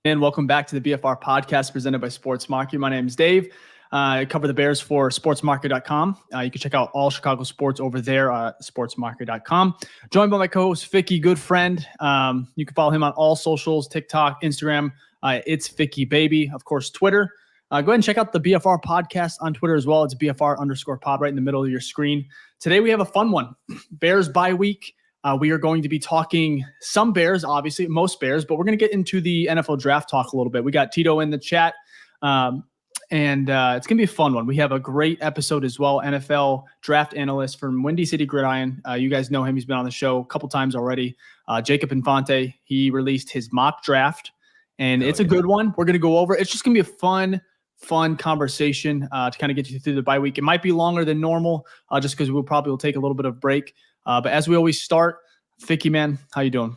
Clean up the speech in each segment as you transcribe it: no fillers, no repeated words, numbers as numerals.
And welcome back to the BFR Podcast presented by Sports Mockery. My name is Dave. I cover the Bears for sportsmarket.com. You can check out all Chicago sports over there at sportsmarket.com. Joined by my co-host, Ficky, good friend. You can follow him on all socials, TikTok, Instagram. It's Ficky Baby. Of course, Twitter. Go ahead and check out the BFR Podcast on Twitter as well. It's BFR_pod right in the middle of your screen. Today we have a fun one. Bears bye week. We are going to be talking some Bears, obviously, most Bears, but we're going to get into the NFL draft talk a little bit. We got Tito in the chat, and it's going to be a fun one. We have a great episode as well, NFL Draft Analyst from Windy City Gridiron. You guys know him. He's been on the show a couple times already. Jacob Infante, he released his mock draft, and it's a good one. We're going to go over. It's just going to be a fun conversation to kind of get you through the bye week. It might be longer than normal just because we'll probably take a little bit of break. But as we always start, Ficky, man, how you doing?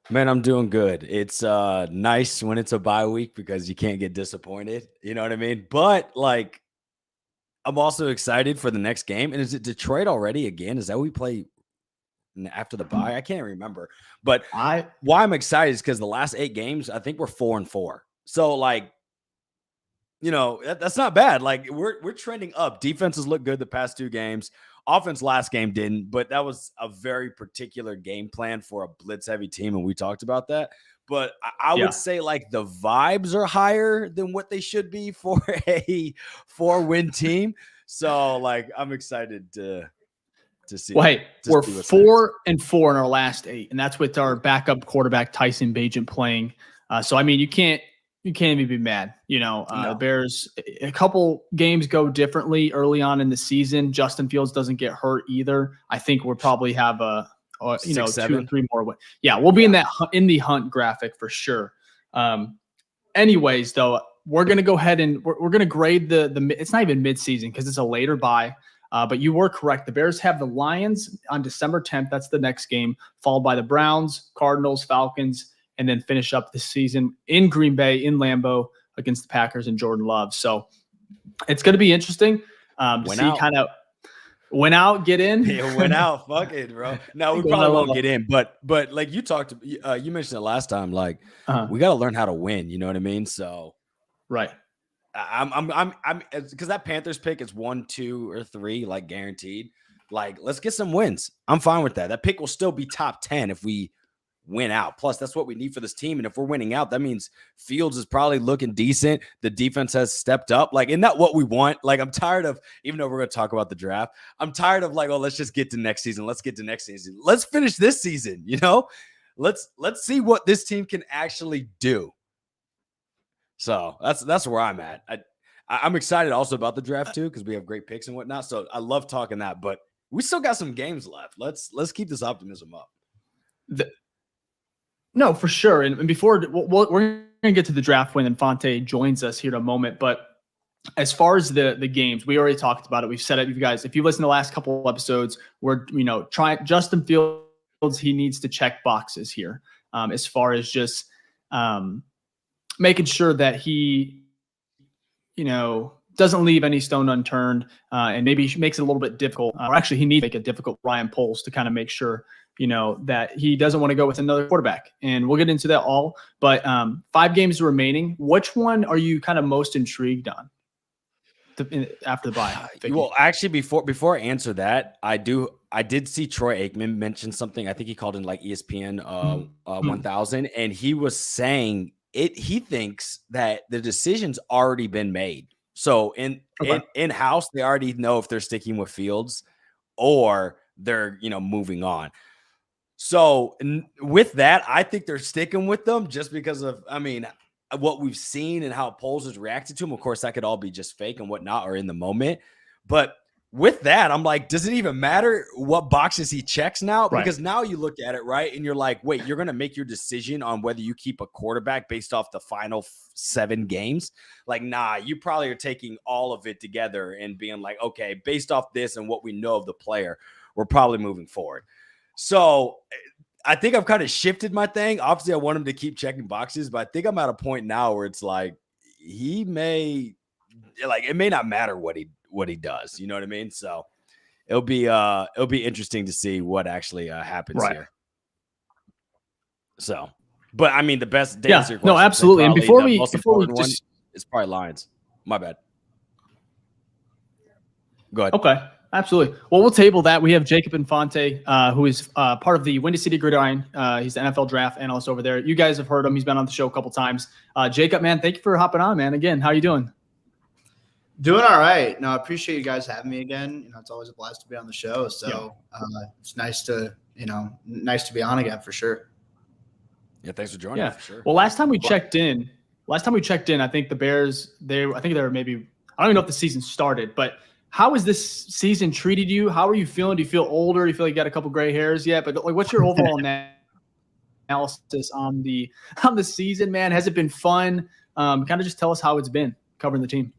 Man, I'm doing good. It's nice when it's a bye week because you can't get disappointed. You know what I mean? But, I'm also excited for the next game. And is it Detroit already again? Is that what we play after the bye? I can't remember. But why I'm excited is because the last 8 games, I think we're 4-4. So, that's not bad. We're trending up. Defenses look good the past 2 games. Offense last game didn't, but that was a very particular game plan for a blitz-heavy team, and we talked about that. But I would say, the vibes are higher than what they should be for a 4-win team. So, I'm excited to see. Well, hey, we're 4-4 in our last 8, and that's with our backup quarterback Tyson Bagent playing. So, I mean, you can't even be mad. No. The Bears, a couple games go differently early on in the season. Justin Fields doesn't get hurt either. I think we'll probably have 6, 2 or 3 more. Yeah, we'll be in the hunt graphic for sure. Anyways, though, we're going to go ahead and we're going to grade the it's not even midseason because it's a later bye. But you were correct. The Bears have the Lions on December 10th. That's the next game, followed by the Browns, Cardinals, Falcons, and then finish up the season in Green Bay, in Lambeau, against the Packers and Jordan Love. So it's going to be interesting to see kind of win out, get in. Yeah, win out, fuck it, bro. No, we probably won't get in, but like you talked, you mentioned it last time. We got to learn how to win. You know what I mean? So, right. I'm because that Panthers pick is 1, 2, or 3, guaranteed. Let's get some wins. I'm fine with that. That pick will still be top 10 if we win out. Plus, that's what we need for this team. And if we're winning out, that means Fields is probably looking decent. The defense has stepped up. Isn't that what we want? I'm tired of, even though we're going to talk about the draft, I'm tired of let's just get to next season. Let's get to next season. Let's finish this season. Let's see what this team can actually do. So that's where I'm at. I'm excited also about the draft too, because we have great picks and whatnot. So I love talking that, but we still got some games left. Let's keep this optimism up. No, for sure. And before we're going to get to the draft when Infante joins us here in a moment. But as far as the games, we already talked about it. We've said it, you guys. If you listen to the last couple of episodes, we're trying Justin Fields. He needs to check boxes here as far as just making sure that he, doesn't leave any stone unturned, and maybe makes it a little bit difficult. Or actually, he needs to make it difficult for Ryan Poles to kind of make sure that he doesn't want to go with another quarterback. And we'll get into that all. But 5 games remaining. Which one are you kind of most intrigued on after the bye? Well, actually, before I answer that, I did see Troy Aikman mention something. I think he called in ESPN 1000, and he was saying he thinks that the decision's already been made. So in-house, they already know if they're sticking with Fields or they're moving on. So with that, I think they're sticking with them just because of, what we've seen and how Poles has reacted to him. Of course, that could all be just fake and whatnot or in the moment. But with that, I'm like, does it even matter what boxes he checks now? Right. Because now you look at it, right? And you're like, wait, you're going to make your decision on whether you keep a quarterback based off the final 7 games? Nah, you probably are taking all of it together and being like, okay, based off this and what we know of the player, we're probably moving forward. So I think I've kind of shifted my thing. Obviously, I want him to keep checking boxes, but I think I'm at a point now where it's like it may not matter what he does. You know what I mean? So it'll be interesting to see what actually happens here. So But I mean, the best to Yeah, answer your question, no, absolutely. And before we one is probably Lions. My bad. Go ahead. Okay, absolutely. Well, we'll table that. We have Jacob Infante, who is part of the Windy City Gridiron. He's the NFL Draft Analyst over there. You guys have heard him. He's been on the show a couple times. Jacob, man, thank you for hopping on, man. Again, how you doing? Doing all right. No, I appreciate you guys having me again. It's always a blast to be on the show. So it's nice to be on again for sure. Yeah, thanks for joining. For sure. Well, last time we checked in, I think the Bears, they were maybe, I don't even know if the season started, but how has this season treated you? How are you feeling? Do you feel older? Do you feel like you got a couple gray hairs yet? But like, what's your overall analysis on the season, man? Has it been fun? Kind of just tell us how it's been covering the team.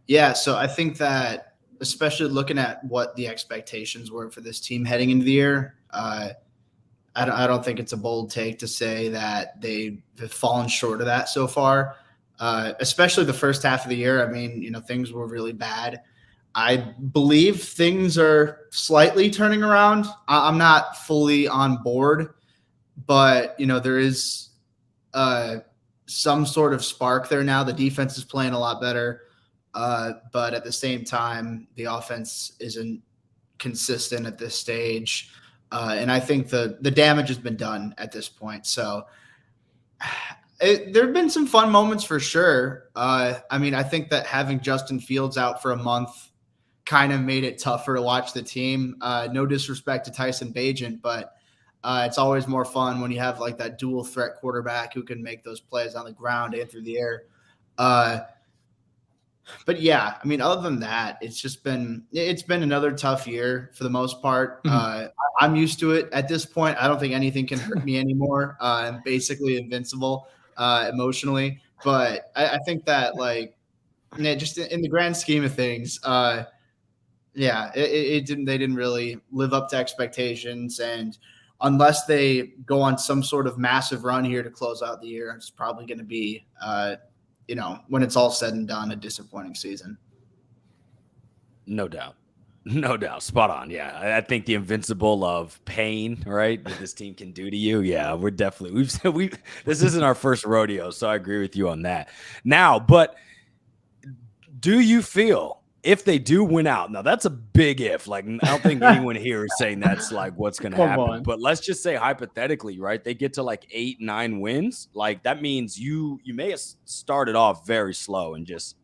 Yeah, so I think that especially looking at what the expectations were for this team heading into the year, I don't think it's a bold take to say that they've fallen short of that so far, especially the first half of the year. I mean, things were really bad. I believe things are slightly turning around. I'm not fully on board, but, there is some sort of spark there now. The defense is playing a lot better. But at the same time, the offense isn't consistent at this stage. And I think the damage has been done at this point. So there have been some fun moments for sure. I mean, I think that having Justin Fields out for a month kind of made it tougher to watch the team. No disrespect to Tyson Bagent, but it's always more fun when you have like that dual threat quarterback who can make those plays on the ground and through the air. But yeah, I mean, other than that, it's been another tough year for the most part. Mm-hmm. I'm used to it at this point. I don't think anything can hurt me anymore. I'm basically invincible emotionally. But I think that just in the grand scheme of things, they didn't really live up to expectations. And unless they go on some sort of massive run here to close out the year, it's probably going to be when it's all said and done, a disappointing season. No doubt. Spot on. Yeah. I think the invincible of pain, right, that this team can do to you. Yeah, we're definitely, this isn't our first rodeo. So I agree with you on that. Now, but do you feel if they do win out, now that's a big if, I don't think anyone here is saying that's what's going to happen, but let's just say hypothetically, right? They get to 8-9 wins. That means you may have started off very slow and just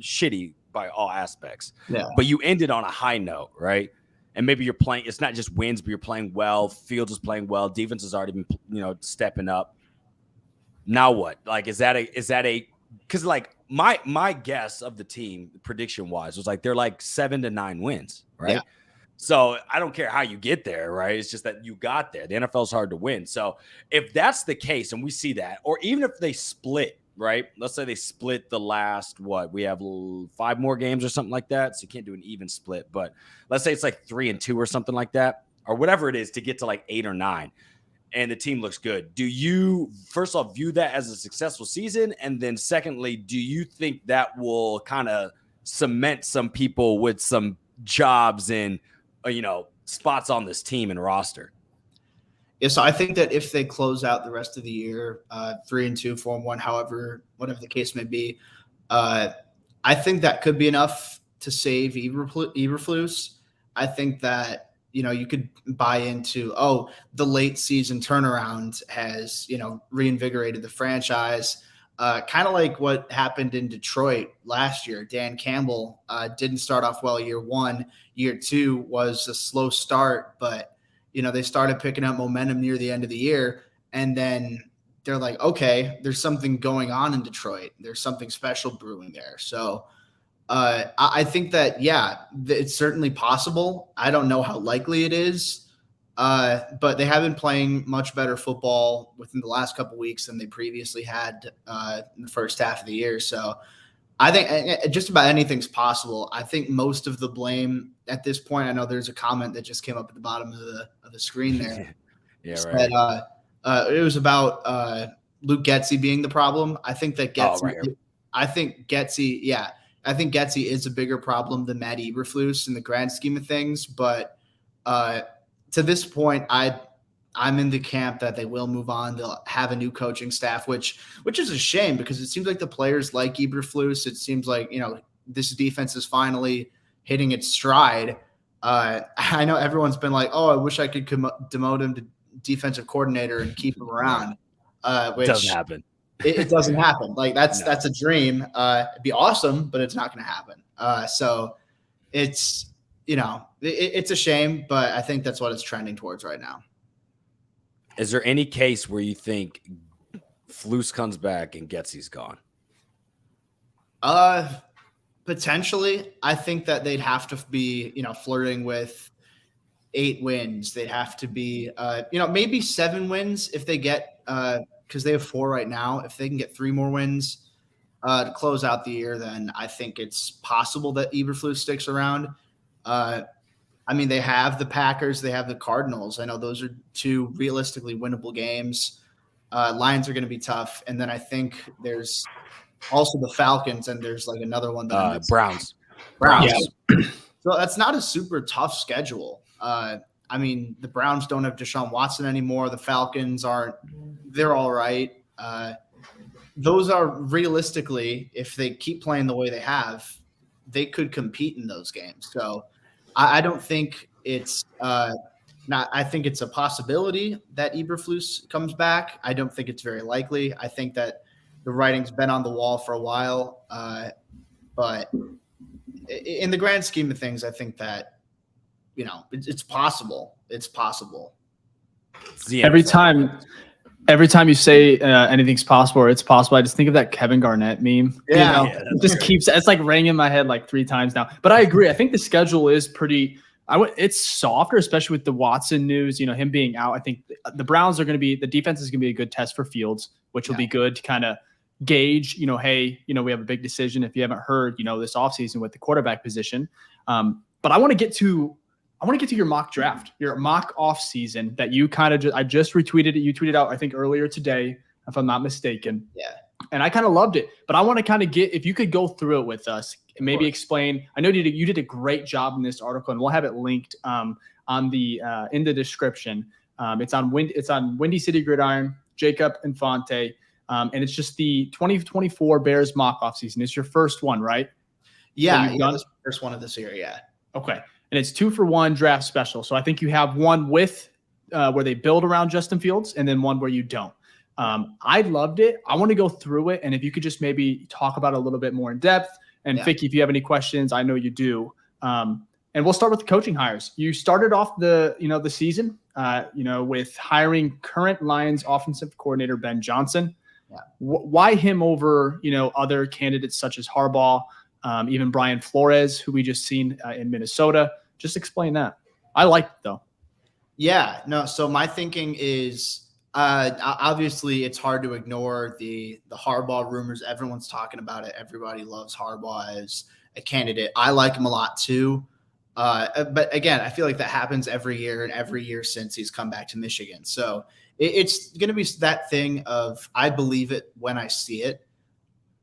shitty by all aspects, but you ended on a high note, right? And maybe you're playing, it's not just wins, but you're playing well. Fields is playing well. Defense has already been, stepping up. Now what? Is that a, because my guess of the team prediction wise was they're 7-9 wins, right? Yeah. So I don't care how you get there, right? It's just that you got there. The NFL is hard to win. So if that's the case, and we see that, or even if they split, right? Let's say they split the last, we have 5 more games or something like that. So you can't do an even split, but let's say it's 3-2 or something like that, or whatever it is to get to 8 or 9. And the team looks good. Do you, first off, view that as a successful season? And then secondly, do you think that will kind of cement some people with some jobs and, spots on this team and roster? Yeah, so I think that if they close out the rest of the year, 3-2, 4-1, whatever the case may be, I think that could be enough to save Eberflus. I think that, you could buy into, the late season turnaround has, reinvigorated the franchise. Kind of like what happened in Detroit last year. Dan Campbell didn't start off well year 1. Year 2 was a slow start, but, they started picking up momentum near the end of the year. And then they're like, okay, there's something going on in Detroit. There's something special brewing there. So I think that, it's certainly possible. I don't know how likely it is, but they have been playing much better football within the last couple of weeks than they previously had in the first half of the year. So I think just about anything's possible. I think most of the blame at this point, I know there's a comment that just came up at the bottom of the screen there. Right. It was about Luke Getsy being the problem. I think that Getsy, I think Getsy is a bigger problem than Matt Eberflus in the grand scheme of things. But to this point, I'm in the camp that they will move on. They'll have a new coaching staff, which is a shame because it seems like the players like Eberflus. It seems like, this defense is finally hitting its stride. I know everyone's been like, oh, I wish I could demote him to defensive coordinator and keep him around. Which doesn't happen. It doesn't happen. Like that's a dream. It'd be awesome, but it's not going to happen. So it's, it's a shame, but I think that's what it's trending towards right now. Is there any case where you think Flus comes back and Getsy's gone? Potentially. I think that they'd have to be, flirting with 8 wins. They'd have to be, maybe 7 wins if they get, because they have 4 right now. If they can get 3 more wins to close out the year, then I think it's possible that Eberflus sticks around. They have the Packers, they have the Cardinals. I know those are 2 realistically winnable games. Lions are going to be tough. And then I think there's also the Falcons, and there's like another one. Browns. Yeah. So that's not a super tough schedule. The Browns don't have Deshaun Watson anymore. The Falcons they're all right. Those are realistically, if they keep playing the way they have, they could compete in those games. So I don't think it's I think it's a possibility that Eberflus comes back. I don't think it's very likely. I think that the writing's been on the wall for a while. But in the grand scheme of things, I think that, it's possible. It's possible. Every time you say anything's possible or it's possible, I just think of that Kevin Garnett meme. Yeah. It just it's like ringing in my head like 3 times now. But I agree. I think the schedule is pretty it's softer, especially with the Watson news, him being out. I think the Browns the defense is going to be a good test for Fields, which will be good to kind of gauge, hey, we have a big decision if you haven't heard, this offseason with the quarterback position. But I want to get to your mock draft, your mock offseason that you kind of I just retweeted it. You tweeted out, I think earlier today, if I'm not mistaken. Yeah. And I kind of loved it, but I want to kind of if you could go through it with us and maybe explain. I know you did a great job in this article, and we'll have it linked on the in the description. It's on Windy City Gridiron, Jacob Infante, and it's just the 2024 Bears mock offseason. It's your first one, right? Yeah, this is the first one of this year. Yeah. Okay, and it's 2-for-1 draft special. So I think you have one with where they build around Justin Fields, and then one where you don't. I loved it. I want to go through it, and if you could just maybe talk about it a little bit more in depth. And Ficky, if you have any questions, I know you do. And we'll start with the coaching hires. You started off the season, with hiring current Lions offensive coordinator Ben Johnson. Yeah. Why him over other candidates such as Harbaugh, even Brian Flores, who we just seen in Minnesota? Just explain that. I liked it though. Yeah, no. So my thinking is, obviously it's hard to ignore the Harbaugh rumors. Everyone's talking about it. Everybody loves Harbaugh as a candidate. I like him a lot too. But again, I feel like that happens every year and every year since he's come back to Michigan. So it's going to be that thing of, I believe it when I see it.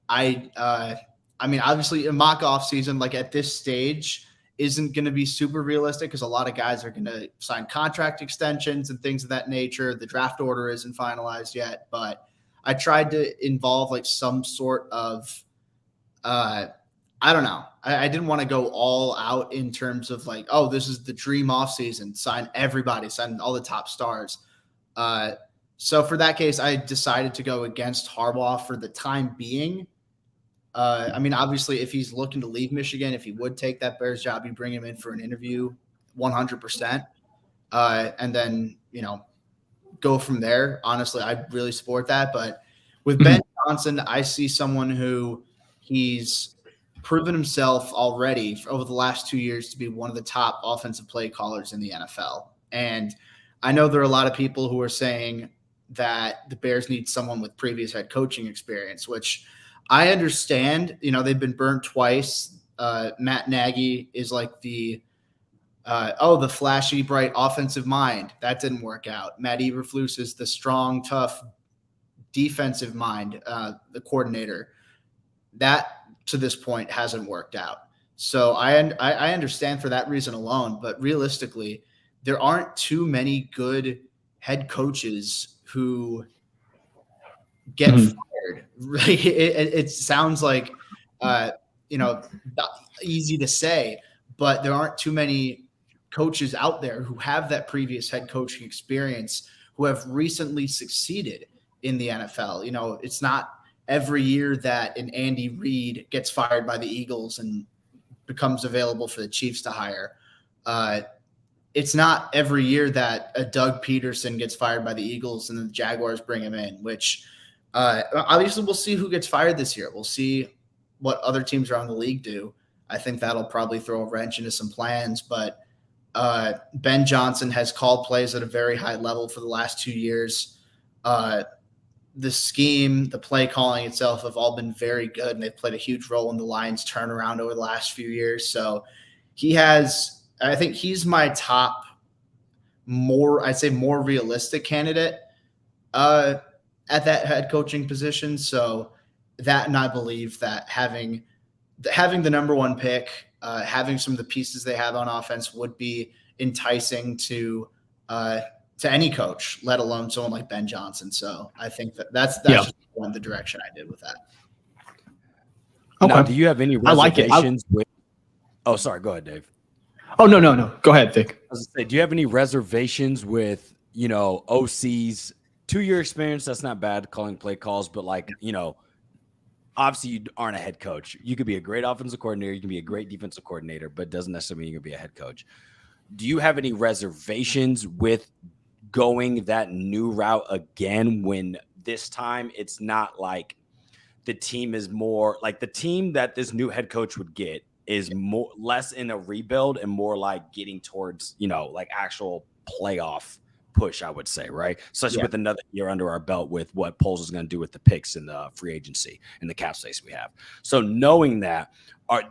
Obviously a mock off season, like at this stage, isn't going to be super realistic because a lot of guys are going to sign contract extensions and things of that nature. The draft order isn't finalized yet, but I tried to involve like some sort of, I don't know. I didn't want to go all out in terms of like, oh, this is the dream offseason. Sign everybody, sign all the top stars. So for that case, I decided to go against Harbaugh for the time being. Obviously, if he's looking to leave Michigan, if he would take that Bears job, you bring him in for an interview 100%. And then, go from there. Honestly, I really support that. But with Ben Johnson, I see someone who he's proven himself already over the last 2 years to be one of the top offensive play callers in the NFL. And I know there are a lot of people who are saying that the Bears need someone with previous head coaching experience, which I understand. They've been burnt twice. Matt Nagy is like the flashy, bright offensive mind. That didn't work out. Matt Eberflus is the strong, tough defensive mind, the coordinator. That, to this point, hasn't worked out. So I understand for that reason alone, but realistically, there aren't too many good head coaches who get fired. Right? It sounds like, easy to say, but there aren't too many coaches out there who have that previous head coaching experience who have recently succeeded in the NFL. It's not every year that an Andy Reid gets fired by the Eagles and becomes available for the Chiefs to hire. It's not every year that a Doug Peterson gets fired by the Eagles and the Jaguars bring him in, which obviously we'll see who gets fired this year. We'll see what other teams around the league do. I think that'll probably throw a wrench into some plans, but Ben Johnson has called plays at a very high level for the last 2 years. The scheme, the play calling itself have all been very good, and they've played a huge role in the Lions' turnaround over the last few years. So I think he's my top more realistic candidate at that head coaching position. So that, and I believe that having the number one pick, having some of the pieces they have on offense would be enticing to any coach, let alone someone like Ben Johnson. So I think that's just the direction I did with that. Okay. Now, do you have any reservations with? Oh, sorry. Go ahead, Dave. Oh, no. Go ahead, Vic. I was gonna say, do you have any reservations with, OC's 2-year experience? That's not bad, calling play calls, but obviously you aren't a head coach. You could be a great offensive coordinator. You can be a great defensive coordinator, but it doesn't necessarily mean you're going to be a head coach. Do you have any reservations with going that new route again, when this time it's not like the team is more like the team that this new head coach would get is less in a rebuild and more like getting towards, actual playoff push, I would say, right? Especially with another year under our belt with what Poles is going to do with the picks and the free agency and the cap space we have. So knowing that,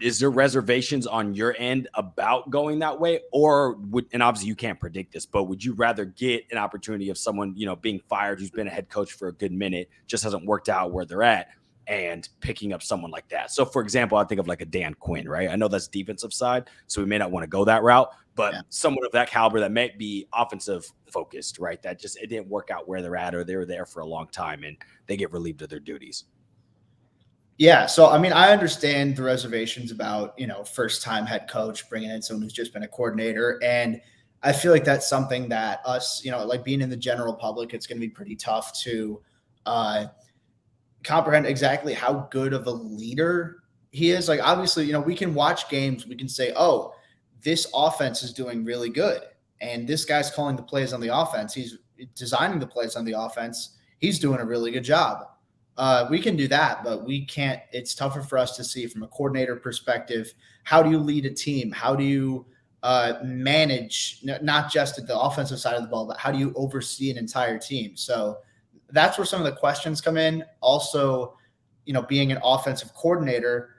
is there reservations on your end about going that way? Or and obviously you can't predict this, but would you rather get an opportunity of someone, being fired who's been a head coach for a good minute, just hasn't worked out where they're at, and picking up someone like that? So for example, I think of like a Dan Quinn, right? I know that's defensive side, so we may not want to go that route, but someone of that caliber that might be offensive focused, right? That just, it didn't work out where they're at, or they were there for a long time and they get relieved of their duties. Yeah. So, I understand the reservations about, first time head coach, bringing in someone who's just been a coordinator. And I feel like that's something that us, like being in the general public, it's going to be pretty tough to comprehend exactly how good of a leader he is. Like, obviously, we can watch games. We can say, oh, this offense is doing really good, and this guy's calling the plays on the offense. He's designing the plays on the offense. He's doing a really good job. We can do that, but we can't. It's tougher for us to see from a coordinator perspective. How do you lead a team? How do you manage, not just at the offensive side of the ball, but how do you oversee an entire team? So that's where some of the questions come in. Also, being an offensive coordinator,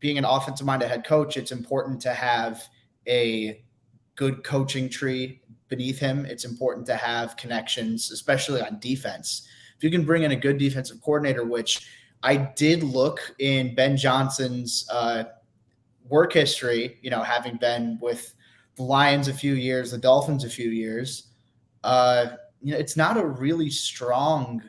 being an offensive-minded head coach, it's important to have a good coaching tree beneath him. It's important to have connections, especially on defense. If you can bring in a good defensive coordinator, which I did look in Ben Johnson's work history, having been with the Lions a few years, the Dolphins a few years, it's not a really strong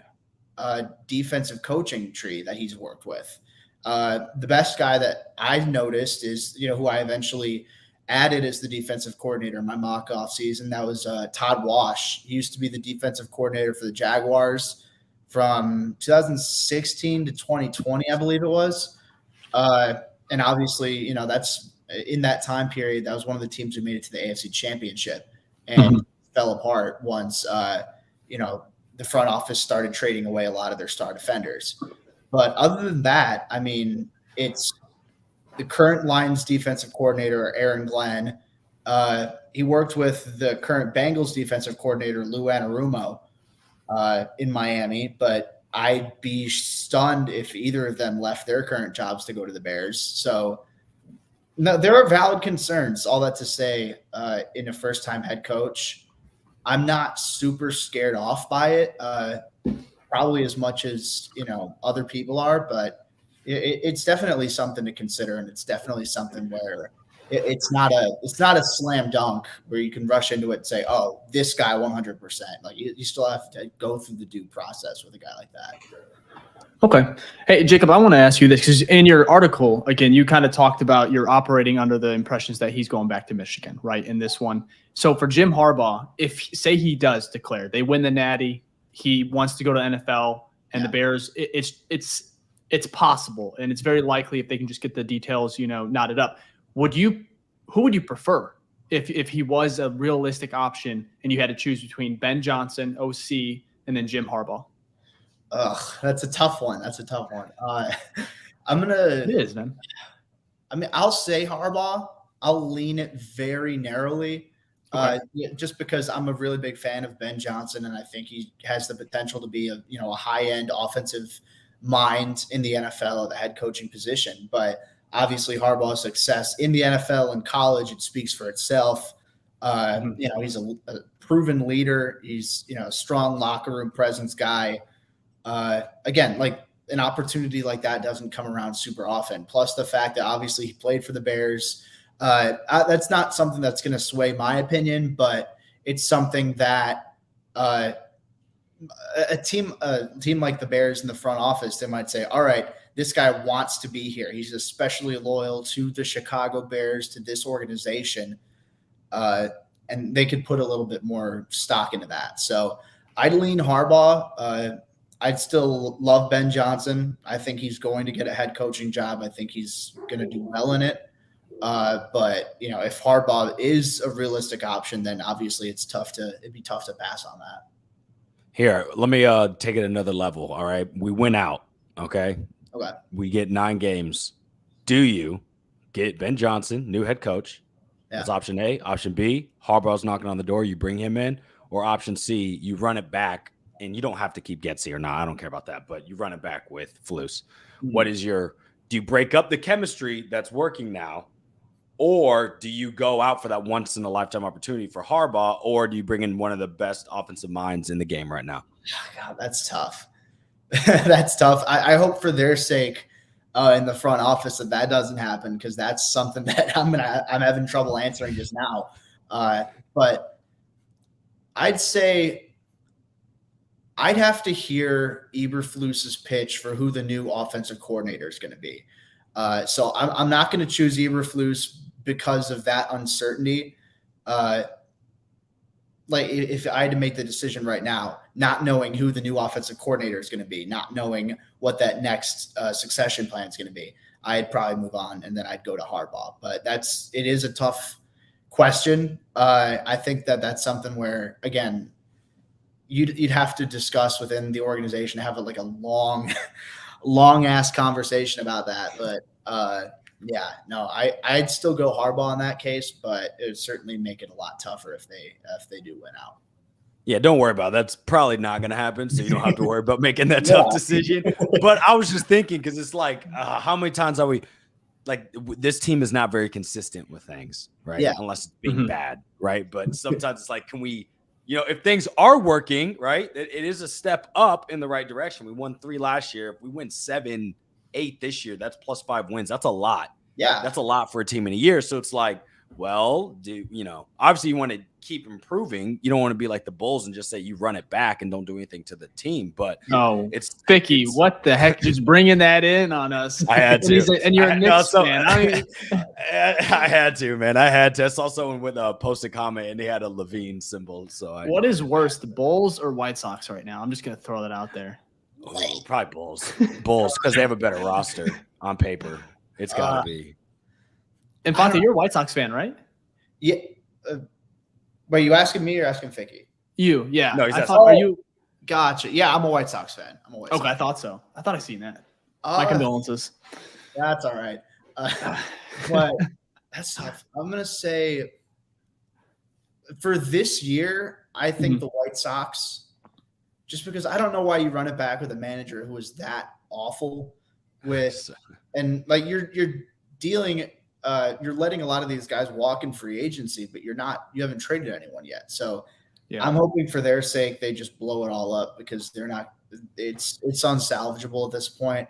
defensive coaching tree that he's worked with. The best guy that I've noticed is, who I eventually added as the defensive coordinator in my mock off season. That was Todd Wash. He used to be the defensive coordinator for the Jaguars from 2016 to 2020, I believe it was. And obviously, that's in that time period, that was one of the teams who made it to the AFC Championship and fell apart once, the front office started trading away a lot of their star defenders. But other than that, it's the current Lions defensive coordinator, Aaron Glenn. He worked with the current Bengals defensive coordinator, Lou Anarumo, in Miami, but I'd be stunned if either of them left their current jobs to go to the Bears. So no, there are valid concerns. All that to say, in a first-time head coach, I'm not super scared off by it, probably as much as other people are, but it's definitely something to consider, and it's definitely something where it's not a slam dunk where you can rush into it and say, oh, this guy 100%. Like you still have to go through the due process with a guy like that. Okay. Hey, Jacob, I want to ask you this because in your article, again, you kind of talked about you're operating under the impressions that he's going back to Michigan, right, in this one. So for Jim Harbaugh, if say he does declare, they win the Natty, he wants to go to NFL, and the Bears, it's possible, and it's very likely if they can just get the details, knotted up. Who would you prefer if he was a realistic option and you had to choose between Ben Johnson, OC, and then Jim Harbaugh? That's a tough one. It is, man. I mean, I'll say Harbaugh. I'll lean it very narrowly, just because I'm a really big fan of Ben Johnson, and I think he has the potential to be a high-end offensive mind in the NFL at the head coaching position. But obviously, Harbaugh's success in the NFL and college, it speaks for itself. He's a proven leader. He's a strong locker room presence guy. Again, like an opportunity like that doesn't come around super often. Plus the fact that obviously he played for the Bears. That's not something that's going to sway my opinion, but it's something that a team like the Bears in the front office, they might say, all right, this guy wants to be here. He's especially loyal to the Chicago Bears, to this organization. And they could put a little bit more stock into that. So I'd lean Harbaugh. I'd still love Ben Johnson. I think he's going to get a head coaching job. I think he's going to do well in it. But if Harbaugh is a realistic option, then obviously it'd be tough to pass on that. Here, let me take it another level. All right. We win out. Okay. We get 9 games. Do you get Ben Johnson, new head coach? Yeah. That's option A. Option B, Harbaugh's knocking on the door. You bring him in. Or option C, you run it back. And you don't have to keep Getsy or not. I don't care about that. But you run it back with Flus. Mm-hmm. Do you break up the chemistry that's working now? Or do you go out for that once-in-a-lifetime opportunity for Harbaugh? Or do you bring in one of the best offensive minds in the game right now? God, that's tough. That's tough. I hope for their sake in the front office that doesn't happen, because that's something that I'm having trouble answering just now. But I'd say I'd have to hear Eberflus's pitch for who the new offensive coordinator is going to be. So I'm not going to choose Eberflus because of that uncertainty. Like if I had to make the decision right now, not knowing who the new offensive coordinator is going to be, not knowing what that next succession plan is going to be, I'd probably move on and then I'd go to Harbaugh. But it is a tough question. I think that's something where, again, you'd have to discuss within the organization, have like a long ass conversation about that. But I'd still go Harbaugh in that case, but it would certainly make it a lot tougher if they do win out. Yeah, don't worry about it. That's probably not going to happen, so you don't have to worry about making that tough decision. But I was just thinking, because it's like, how many times are we like, this team is not very consistent with things, right? Yeah. Unless it's being bad, right? But sometimes it's like, can we, if things are working, right, it is a step up in the right direction. We won 3 last year. If we win 7, 8 this year, that's +5 wins. That's a lot. Yeah. That's a lot for a team in a year. So it's like, well, obviously you want to keep improving. You don't want to be like the Bulls and just say you run it back and don't do anything to the team. But no, it's Ficky. What the heck? Just bringing that in on us. I had to. And you're a Knicks fan. I had to, man. I had to. I saw someone with a posted comment and they had a Levine symbol. So what is worse, the Bulls or White Sox right now? I'm just going to throw that out there. Oh, probably Bulls. Bulls, because they have a better roster on paper. It's got to be. Infante, you're a White Sox fan, right? Yeah. Were you asking me or asking Ficky? You, yeah. No, he's asking. Are you? Gotcha. Yeah, I'm a White Sox fan. I thought so. I thought I seen that. My condolences. That's all right. But that's tough. I'm going to say for this year, I think the White Sox, just because I don't know why you run it back with a manager who is that awful with, and like you're dealing – you're letting a lot of these guys walk in free agency, but you haven't traded anyone yet. So I'm hoping for their sake, they just blow it all up, because it's unsalvageable at this point.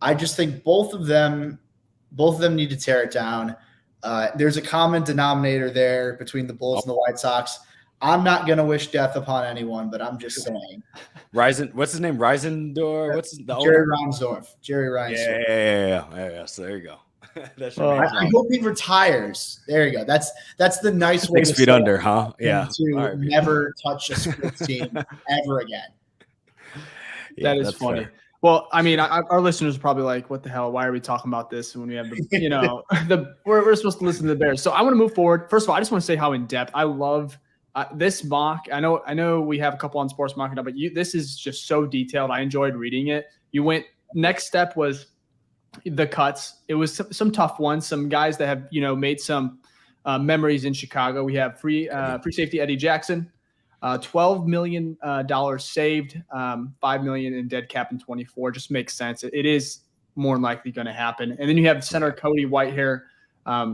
I just think both of them need to tear it down. There's a common denominator there between the Bulls and the White Sox. I'm not going to wish death upon anyone, but I'm just saying. What's his name? Reisendorf? What's the Jerry owner? Reinsdorf. Jerry Reinsdorf. Yeah. So there you go. I hope he retires. There you go. That's the nice way. 6 feet under, huh? Yeah. To never touch a sports team ever again. That is funny. Fair. Well, I mean, our listeners are probably like, "What the hell? Why are we talking about this when we have we're supposed to listen to the Bears?" So I want to move forward. First of all, I just want to say how in depth I love this mock. I know we have a couple on Sports Market, but this is just so detailed. I enjoyed reading it. Next step was the cuts. It was some tough ones. Some guys that have made some memories in Chicago. We have free safety Eddie Jackson. $12 million saved, $5 million in dead cap in 24. Just makes sense. It is more than likely going to happen. And then you have center Cody Whitehair.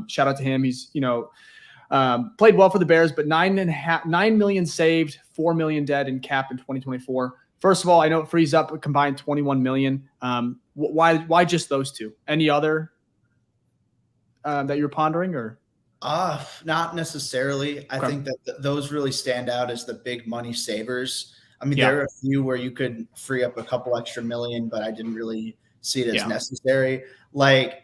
Shout out to him. He's played well for the Bears, but $9 million saved, $4 million dead in cap in 2024. First of all, I know it frees up a combined $21 million. Why just those two? Any other that you're pondering or? Not necessarily. I think that those really stand out as the big money savers. I mean, there are a few where you could free up a couple extra million, but I didn't really see it as necessary. Like,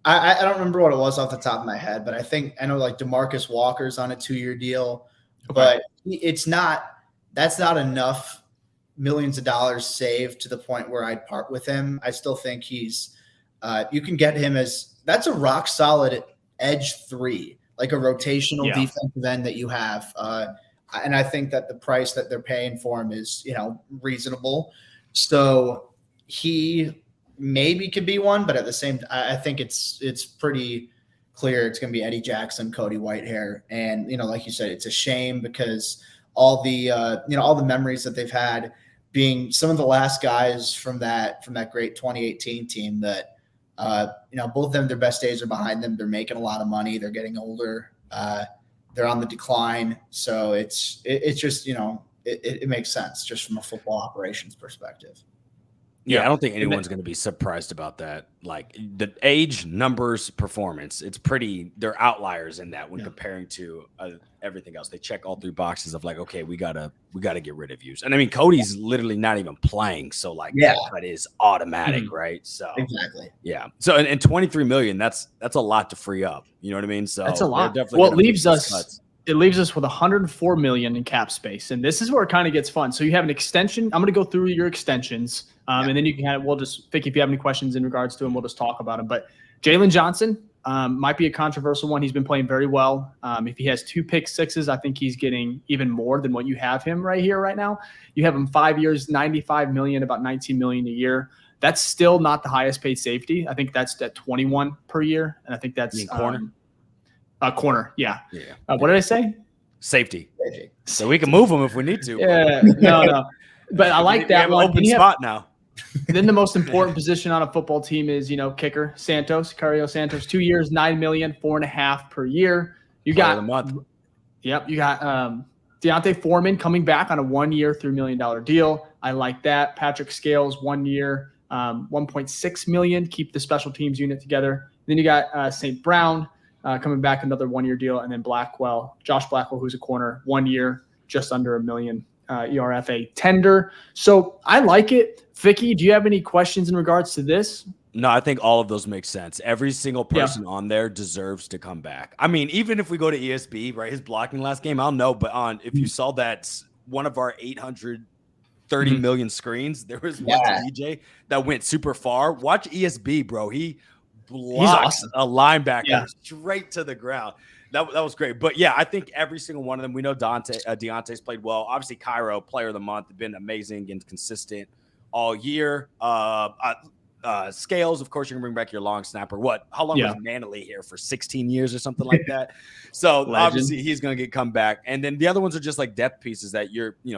I don't remember what it was off the top of my head, but I know like DeMarcus Walker's on a 2-year deal, but that's not enough millions of dollars saved to the point where I'd part with him. I still think you can get him that's a rock solid edge 3, like a rotational defensive end that you have. And I think that the price that they're paying for him is, reasonable. So he maybe could be one, but at the same time, I think it's pretty clear it's going to be Eddie Jackson, Cody Whitehair. And, like you said, it's a shame because all the memories that they've had being some of the last guys from that great 2018 team that, both of them, their best days are behind them. They're making a lot of money. They're getting older. They're on the decline. So it's just, it makes sense just from a football operations perspective. Yeah, I don't think anyone's going to be surprised about that. Like the age, numbers, performance, they're outliers in that when comparing to everything else. They check all 3 boxes of like, okay, we gotta get rid of you. And I mean, Cody's literally not even playing, so like that is automatic, right? So exactly, So and 23 million, that's a lot to free up. You know what I mean? So that's a lot. Well, it leaves us with 104 million in cap space, and this is where it kind of gets fun. So you have an extension. I'm going to go through your extensions. And then you can Ficky, if you have any questions in regards to him, we'll just talk about him. But Jalen Johnson might be a controversial one. He's been playing very well. If he has 2 pick sixes, I think he's getting even more than what you have him right now. You have him 5 years, 95 million, about 19 million a year. That's still not the highest paid safety. I think that's at 21 per year. And I think that's corner. Corner. Yeah. What did I say? Safety. So we can move him if we need to. Yeah. No. But I like that one. Open spot now. Then the most important position on a football team is, kicker Cario Santos, 2 years, 9 million, 4.5 per year. You got a month. Yep. You got Deontay Foreman coming back on a 1-year, $3 million deal. I like that. Patrick Scales, 1 year, 1.6 million. Keep the special teams unit together. Then you got St. Brown coming back, another 1-year deal, and then Josh Blackwell, who's a corner, 1 year, just under $1 million. ERFA tender. So I like it. Ficky, do you have any questions in regards to this? No, I think all of those make sense. Every single person on there deserves to come back. I mean, even if we go to ESB, right, his blocking last game, I'll know. But if you saw that one of our 830 million screens, there was one DJ that went super far. Watch ESB, bro. He blocks a linebacker straight to the ground. That was great. But, I think every single one of them, we know Deontay's played well. Obviously, Cairo, player of the month, have been amazing and consistent all year. Scales, of course, you can bring back your long snapper. How long was Manley here for 16 years or something like that? So obviously he's going to come back. And then the other ones are just like depth pieces that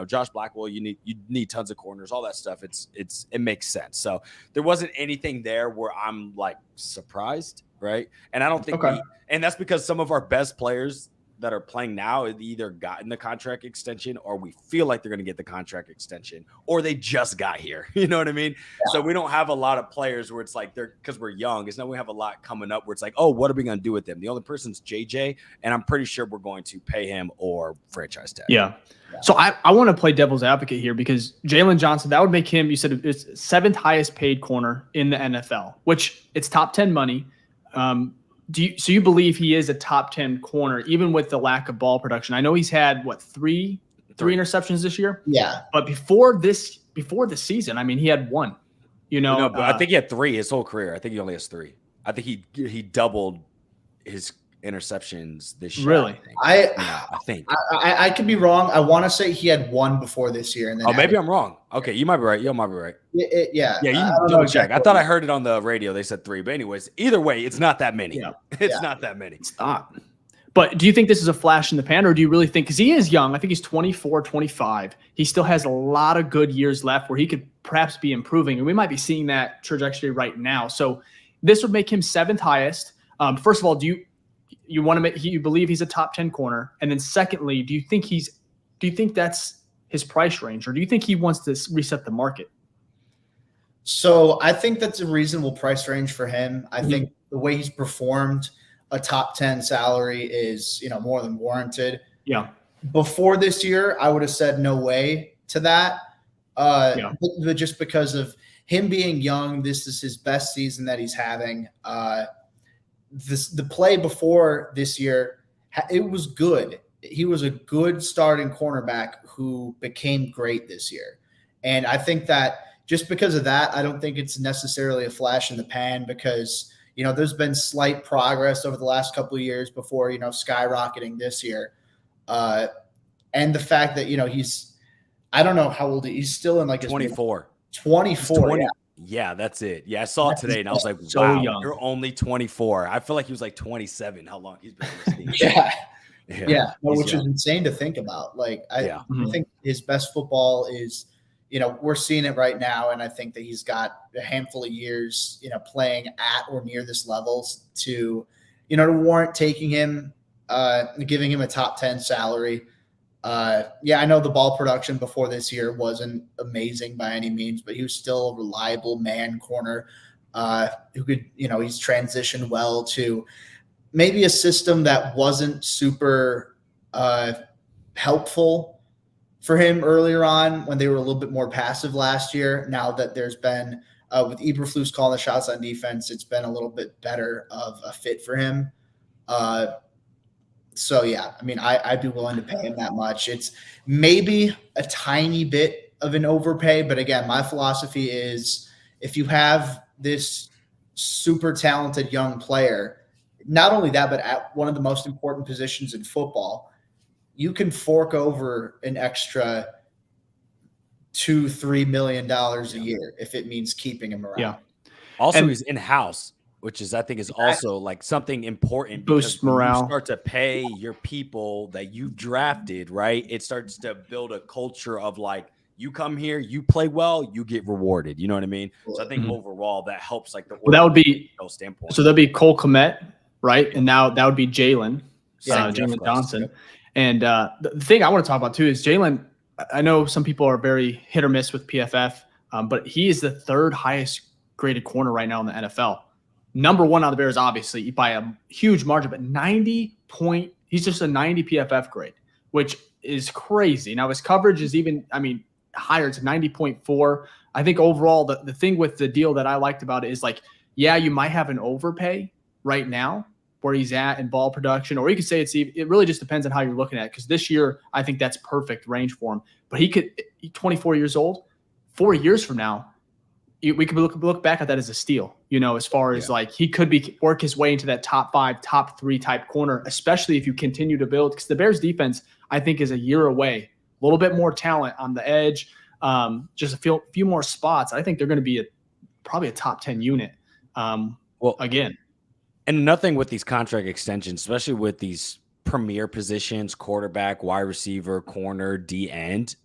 Josh Blackwell, you need tons of corners, all that stuff. It makes sense. So there wasn't anything there where I'm like surprised. Right. And I don't think and that's because some of our best players that are playing now have either gotten the contract extension or we feel like they're going to get the contract extension or they just got here. You know what I mean? Yeah. So we don't have a lot of players where it's like because we're young. It's not we have a lot coming up where it's like, oh, what are we going to do with them? The only person's JJ, and I'm pretty sure we're going to pay him or franchise tag. Yeah. So I want to play devil's advocate here because Jalen Johnson, that would make him, you said it's 7th highest paid corner in the NFL, which it's top 10 money. So you believe he is a top 10 corner, even with the lack of ball production? I know he's had three interceptions this year. Yeah. But before the season, I mean, he had 1, but I think he had 3 his whole career. I think he only has 3. I think he doubled his interceptions this year. Really? I think I could be wrong. I want to say he had 1 before this year, and then maybe I'm wrong. Okay, you might be right. You might be right. Yeah. You double check. I thought I heard it on the radio. They said 3, but anyways, either way, it's not that many. Yeah. It's not that many. It's not. But do you think this is a flash in the pan, or do you really think, because he is young, I think he's 24, 25, he still has a lot of good years left where he could perhaps be improving, and we might be seeing that trajectory right now. So this would make him 7th highest. First of all, you believe he's a top 10 corner? And then secondly, do you think that's his price range, or do you think he wants to reset the market? So I think that's a reasonable price range for him. I think the way he's performed, a top 10 salary is, more than warranted. Yeah. Before this year, I would have said no way to that. But just because of him being young, this is his best season that he's having. The play before this year, it was good. He was a good starting cornerback who became great this year. And I think that just because of that, I don't think it's necessarily a flash in the pan because, there's been slight progress over the last couple of years before, skyrocketing this year. And the fact that, I don't know how old he's still in like his 24. 24. Yeah, that's it. Yeah, I saw it today, and I was like, so wow, young. You're only 24. I feel like he was like 27, how long he's been in this team. Which is insane to think about. Like, I think his best football is, we're seeing it right now, and I think that he's got a handful of years, playing at or near this levels to warrant taking him, giving him a top 10 salary. I know the ball production before this year wasn't amazing by any means, but he was still a reliable man corner who could, he's transitioned well to maybe a system that wasn't super helpful for him earlier on when they were a little bit more passive last year. Now that there's been, with Eberflus calling the shots on defense, it's been a little bit better of a fit for him. So, I'd be willing to pay him that much. It's maybe a tiny bit of an overpay. But again, my philosophy is if you have this super talented young player, not only that, but at one of the most important positions in football, you can fork over an extra $2-3 million a year if it means keeping him around. Yeah. Also, he's in-house, which is, I think, is also like something important. Boost morale. You start to pay your people that you've drafted, right? It starts to build a culture of like, you come here, you play well, you get rewarded. You know what I mean? So I think overall that helps like the that would be standpoint. So that'd be Cole Kmet, right? And now that would be Jalen Johnson. Yep. And the thing I want to talk about too is Jalen. I know some people are very hit or miss with PFF, but he is the 3rd highest graded corner right now in the NFL. Number 1 on the Bears, obviously, by a huge margin, but he's just a 90 PFF grade, which is crazy. Now his coverage is even, higher to 90.4. I think overall, the thing with the deal that I liked about it is like, you might have an overpay right now where he's at in ball production, or you could say it really just depends on how you're looking at it. Because this year, I think that's perfect range for him. But he's 24 years old, 4 years from now, we could look back at that as a steal, as far as like he could work his way into that top 5, top 3 type corner, especially if you continue to build. Because the Bears defense, I think, is a year away. A little bit more talent on the edge, just a few more spots. I think they're going to be probably a top 10 unit. Again. And nothing with these contract extensions, especially with these premier positions, quarterback, wide receiver, corner, D end,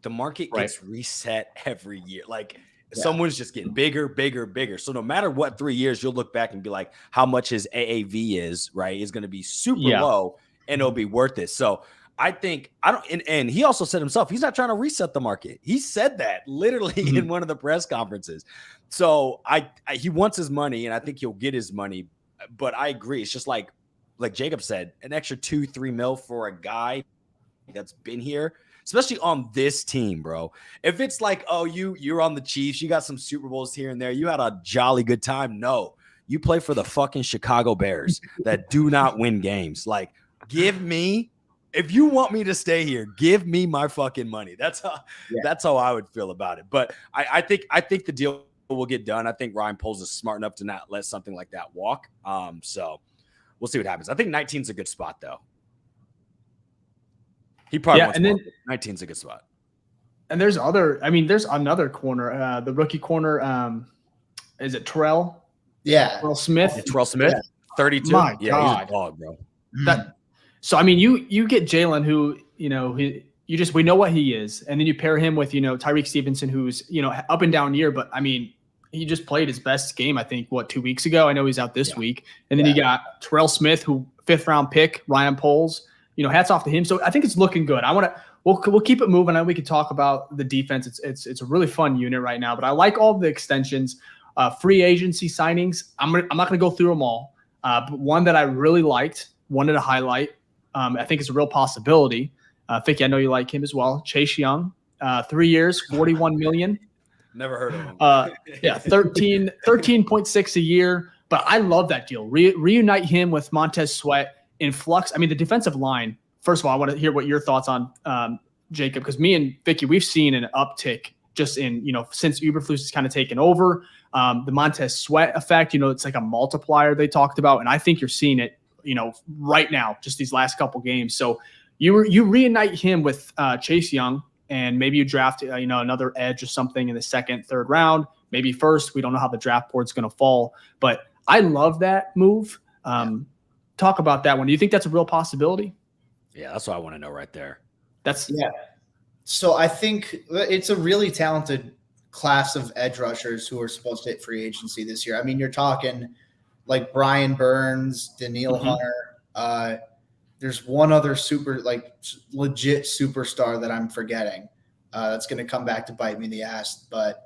the market gets reset every year. Like someone's just getting bigger, bigger, bigger. So no matter what 3 years, you'll look back and be like, how much his AAV is, right, is going to be super low. and it'll be worth it. So I think and he also said himself, he's not trying to reset the market. He said that literally in one of the press conferences. So he wants his money, and I think he'll get his money. But I agree. It's just like Jacob said, an extra 2-3 mil for a guy that's been here, especially on this team, bro. If it's like, oh, you're on the Chiefs, you got some Super Bowls here and there, you had a jolly good time. No, you play for the fucking Chicago Bears that do not win games. Like, if you want me to stay here, give me my fucking money. That's how I would feel about it. But I think the deal will get done. I think Ryan Poles is smart enough to not let something like that walk. So we'll see what happens. I think 19 is a good spot, though. He probably wants more. 19 is a good spot. And there's another corner, the rookie corner. Is it Terrell? Yeah. Terrell Smith. Yeah, Terrell Smith, 32. My yeah, God. he's a dog, bro. So, I mean, you get Jalen, who, we know what he is. And then you pair him with, Tyreek Stevenson, who's, up and down year. But, I mean, he just played his best game, I think, 2 weeks ago? I know he's out this week. And then you got Terrell Smith, who 5th-round pick, Ryan Poles. Hats off to him. So I think it's looking good. We'll keep it moving. And we can talk about the defense. It's a really fun unit right now. But I like all the extensions, free agency signings. I'm not going to go through them all. But one that I really liked, wanted to highlight, I think it's a real possibility. Ficky, I know you like him as well. Chase Young, 3 years, $41 million. Never heard of him. 13.6 a year. But I love that deal. Reunite him with Montez Sweat in flux. I mean, the defensive line, first of all, I want to hear what your thoughts on Jacob, because me and Ficky, we've seen an uptick just in, since Eberle has kind of taken over. The Montez Sweat effect, it's like a multiplier they talked about. And I think you're seeing it, right now, just these last couple games. So you reunite him with Chase Young, and maybe you draft, another edge or something in the 2nd, 3rd round, maybe 1st. We don't know how the draft board's going to fall, but I love that move. Talk about that one. Do you think that's a real possibility? Yeah, that's what I want to know right there. So I think it's a really talented class of edge rushers who are supposed to hit free agency this year. I mean, you're talking like Brian Burns, Daniil Hunter. There's one other legit superstar that I'm forgetting. That's going to come back to bite me in the ass. But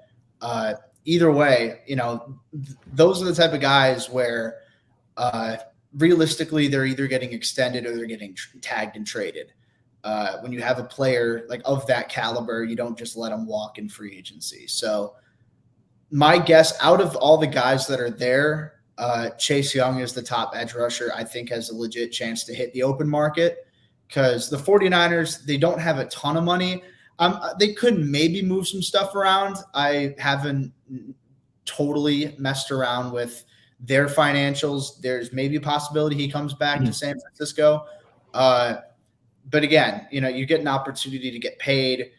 either way, those are the type of guys where realistically they're either getting extended or they're getting tagged and traded. When you have a player like of that caliber, you don't just let them walk in free agency. So my guess, out of all the guys that are there, Chase Young is the top edge rusher. I think has a legit chance to hit the open market, because the 49ers, they don't have a ton of money. They could maybe move some stuff around. I haven't totally messed around with their financials. There's maybe a possibility he comes back to San Francisco. But again, you get an opportunity to get paid.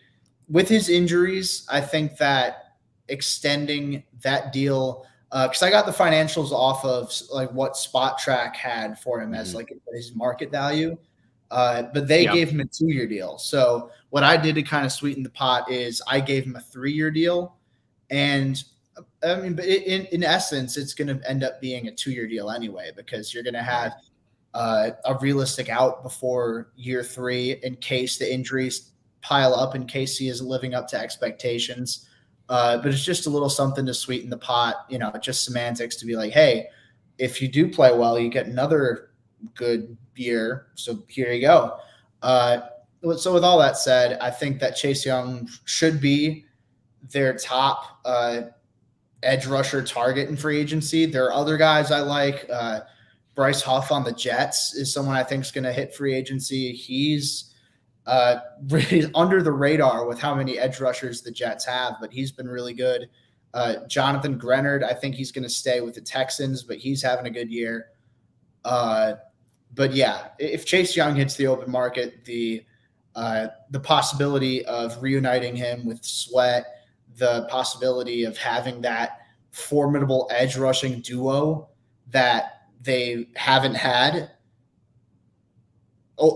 With his injuries, I think that extending that deal, because I got the financials off of like what Spot Track had for him as like his market value, but they gave him a 2-year deal. So what I did to kind of sweeten the pot is I gave him a 3-year deal, and I mean, but in essence, it's going to end up being a 2-year deal anyway, because you're going to have a realistic out before year 3 in case the injuries pile up, in case he isn't living up to expectations. But it's just a little something to sweeten the pot, just semantics to be like, hey, if you do play well, you get another good year. So here you go. So with all that said, I think that Chase Young should be their top edge rusher target in free agency. There are other guys I like. Bryce Huff on the Jets is someone I think is going to hit free agency. He's really under the radar with how many edge rushers the Jets have, but he's been really good. Jonathan Grenard, I think he's going to stay with the Texans, but he's having a good year. But yeah, if Chase Young hits the open market, the possibility of reuniting him with Sweat, the possibility of having that formidable edge rushing duo that they haven't had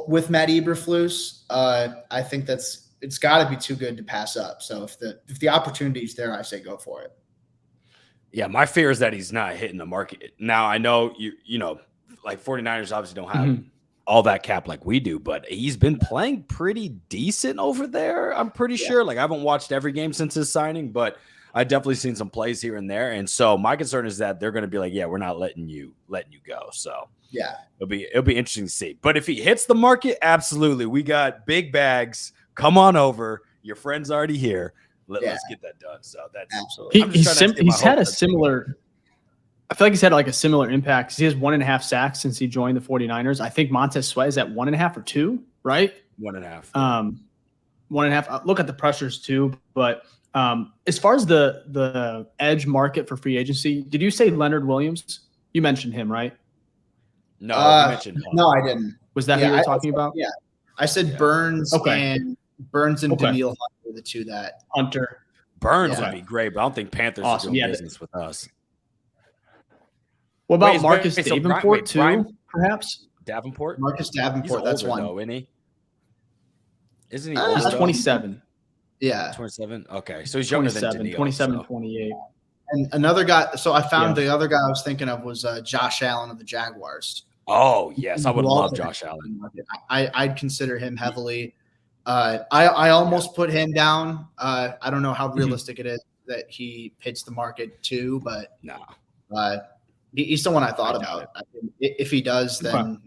with Matt Eberflus, I think it's got to be too good to pass up. So if the opportunity's there, I say go for it. Yeah, my fear is that he's not hitting the market. Now I know you know, like 49ers obviously don't have all that cap like we do, but he's been playing pretty decent over there. I'm pretty sure. Like, I haven't watched every game since his signing, but I definitely seen some plays here and there. And so my concern is that they're going to be like, yeah, we're not letting you go. So Yeah. it'll be interesting to see. But if he hits the market, absolutely. We got big bags. Come on over. Your friend's already here. Let's get that done. So that's absolutely. He's had a similar. I feel like he's had like a similar impact because he has 1.5 sacks since he joined the 49ers. I think Montez Sweat is at 1.5 or 2, right? 1.5. 1.5. Look at the pressures too. But as far as the edge market for free agency, did you say Leonard Williams? You mentioned him, right? No, you mentioned him. No, I didn't. Was that who you were talking about? Yeah. I said Burns and Daniil Hunter were the two that Hunter. Burns would be great, but I don't think Panthers are doing business with us. What about Marcus Davenport too? Perhaps Davenport. Marcus Davenport. He's that's older, one. though, isn't he? Isn't he? He's 27. Yeah, 27. Okay, so he's younger than Daniil. 27, so. 28. And another guy. So I found the other guy I was thinking of was Josh Allen of the Jaguars. Oh yes, I would love Josh Allen. I'd consider him heavily. I almost put him down. I don't know how realistic it is that he hits the market too, but no. He's someone I thought about. If he does, then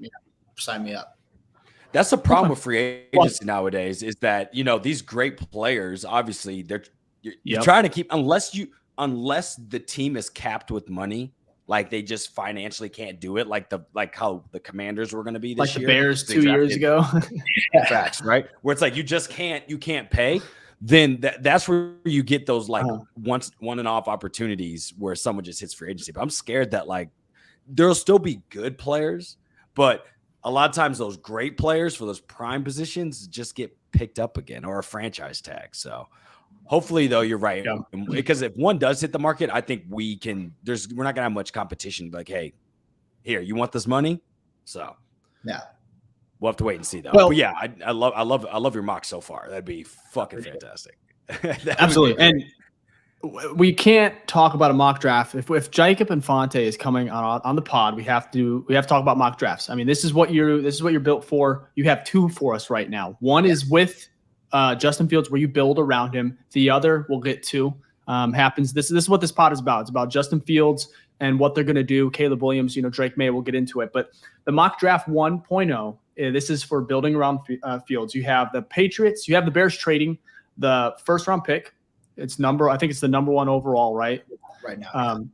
sign me up. That's the problem with free agency nowadays is that, these great players, obviously you're trying to keep, unless the team is capped with money, like they just financially can't do it. Like how the Commanders were going to be this year. Like the Bears 2 years ago. Facts, right? Where it's like, you can't pay. Then that's where you get those like one and off opportunities where someone just hits free agency. But I'm scared that like there'll still be good players, but a lot of times those great players for those prime positions just get picked up again or a franchise tag. So hopefully though, you're right. Yeah. Because if one does hit the market, I think we're not gonna have much competition. Like, hey, here, you want this money? So yeah. We'll have to wait and see, though. Well, but yeah, I love your mock so far. That'd be fucking fantastic. Absolutely, and we can't talk about a mock draft if Jacob Infante is coming on the pod. We have to talk about mock drafts. I mean, this is what you're built for. You have two for us right now. One is with Justin Fields, where you build around him. The other we'll get to happens. This is what this pod is about. It's about Justin Fields and what they're going to do. Caleb Williams, Drake May. We'll get into it, but the mock draft 1.0. This is for building around Fields. You have the Patriots. You have the Bears trading the first round pick. I think it's the number 1 overall, right? Right now.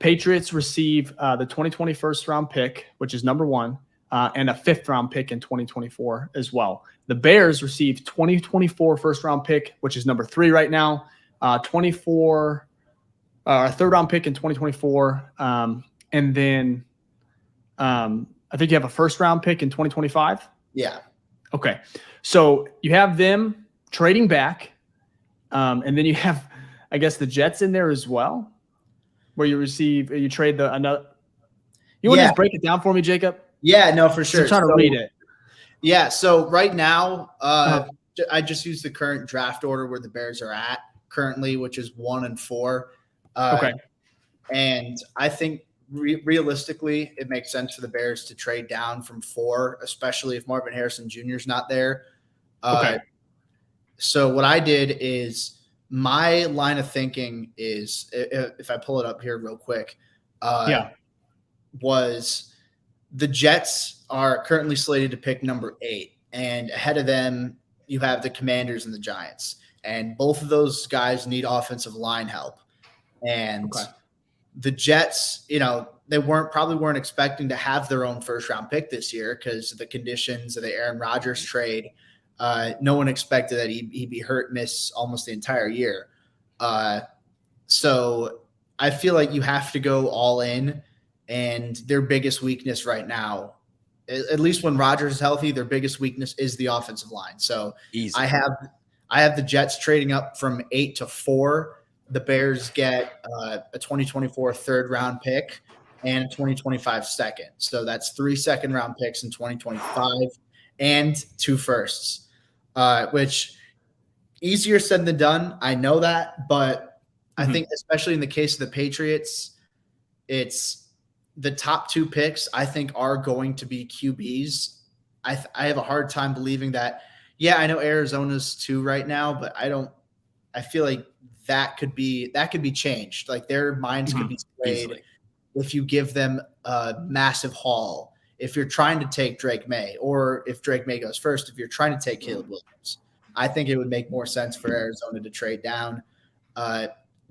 Patriots receive the 2020 first round pick, which is number 1, and a 5th round pick in 2024 as well. The Bears receive 2024 first round pick, which is number 3 right now. 3rd round pick in 2024, and then. I think you have a 1st round pick in 2025. Yeah. Okay. So you have them trading back. And then you have, I guess, the Jets in there as well, where you trade another. You want to just break it down for me, Jacob? Yeah, no, for sure. I'm trying to read it. Yeah. So right now, I just use the current draft order where the Bears are at currently, which is 1 and 4. Okay. And I think, realistically, it makes sense for the Bears to trade down from 4, especially if Marvin Harrison Jr. is not there. Okay. So what I did is my line of thinking is, if I pull it up here real quick, was the Jets are currently slated to pick number 8, and ahead of them you have the Commanders and the Giants, and both of those guys need offensive line help. And the Jets, they probably weren't expecting to have their own 1st round pick this year because of the conditions of the Aaron Rodgers trade. No one expected that he'd be hurt, miss almost the entire year. So I feel like you have to go all in, and their biggest weakness right now, at least when Rodgers is healthy, their biggest weakness is the offensive line. So easy. I have the Jets trading up from 8 to 4. The Bears get a 2024 3rd round pick and a 2025 2nd. So that's 3 2nd round picks in 2025 and 2 firsts, which easier said than done. I know that, but I think especially in the case of the Patriots, it's the top 2 picks I think are going to be QBs I have a hard time believing that. Yeah, I know Arizona's 2 right now, but I feel like that could be changed. Like their minds could be swayed Easily. if you give them a massive haul. If you're trying to take Drake May, or if Drake May goes first, if you're trying to take Caleb Williams, I think it would make more sense for Arizona to trade down.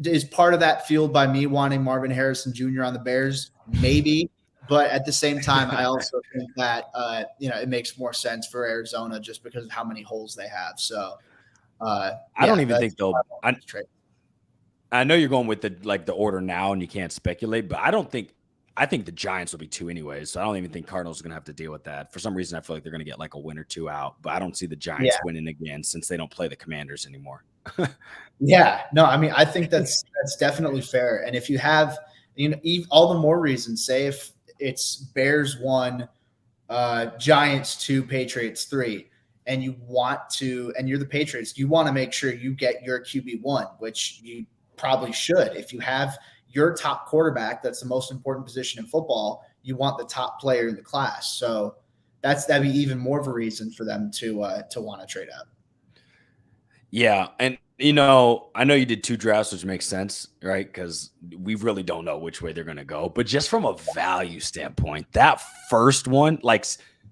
Is part of that fueled by me wanting Marvin Harrison Jr. on the Bears? Maybe. But at the same time, I also think that, it makes more sense for Arizona just because of how many holes they have. So I don't even think they'll trade. I know you're going with the order now and you can't speculate, but I think the Giants will be 2 anyways. So I don't even think Cardinals are going to have to deal with that. For some reason, I feel like they're going to get like a win or 2 out, but I don't see the Giants winning again since they don't play the Commanders anymore. Yeah, no, I mean, I think that's definitely fair. And if you have, all the more reason, say if it's Bears 1, Giants 2, Patriots 3, and you're the Patriots, you want to make sure you get your QB1, which you probably should. If you have your top quarterback, that's the most important position in football, you want the top player in the class. So that'd be even more of a reason for them to want to trade up. Yeah, and I know you did 2 drafts, which makes sense, right? Because we really don't know which way they're going to go. But just from a value standpoint, that first one, like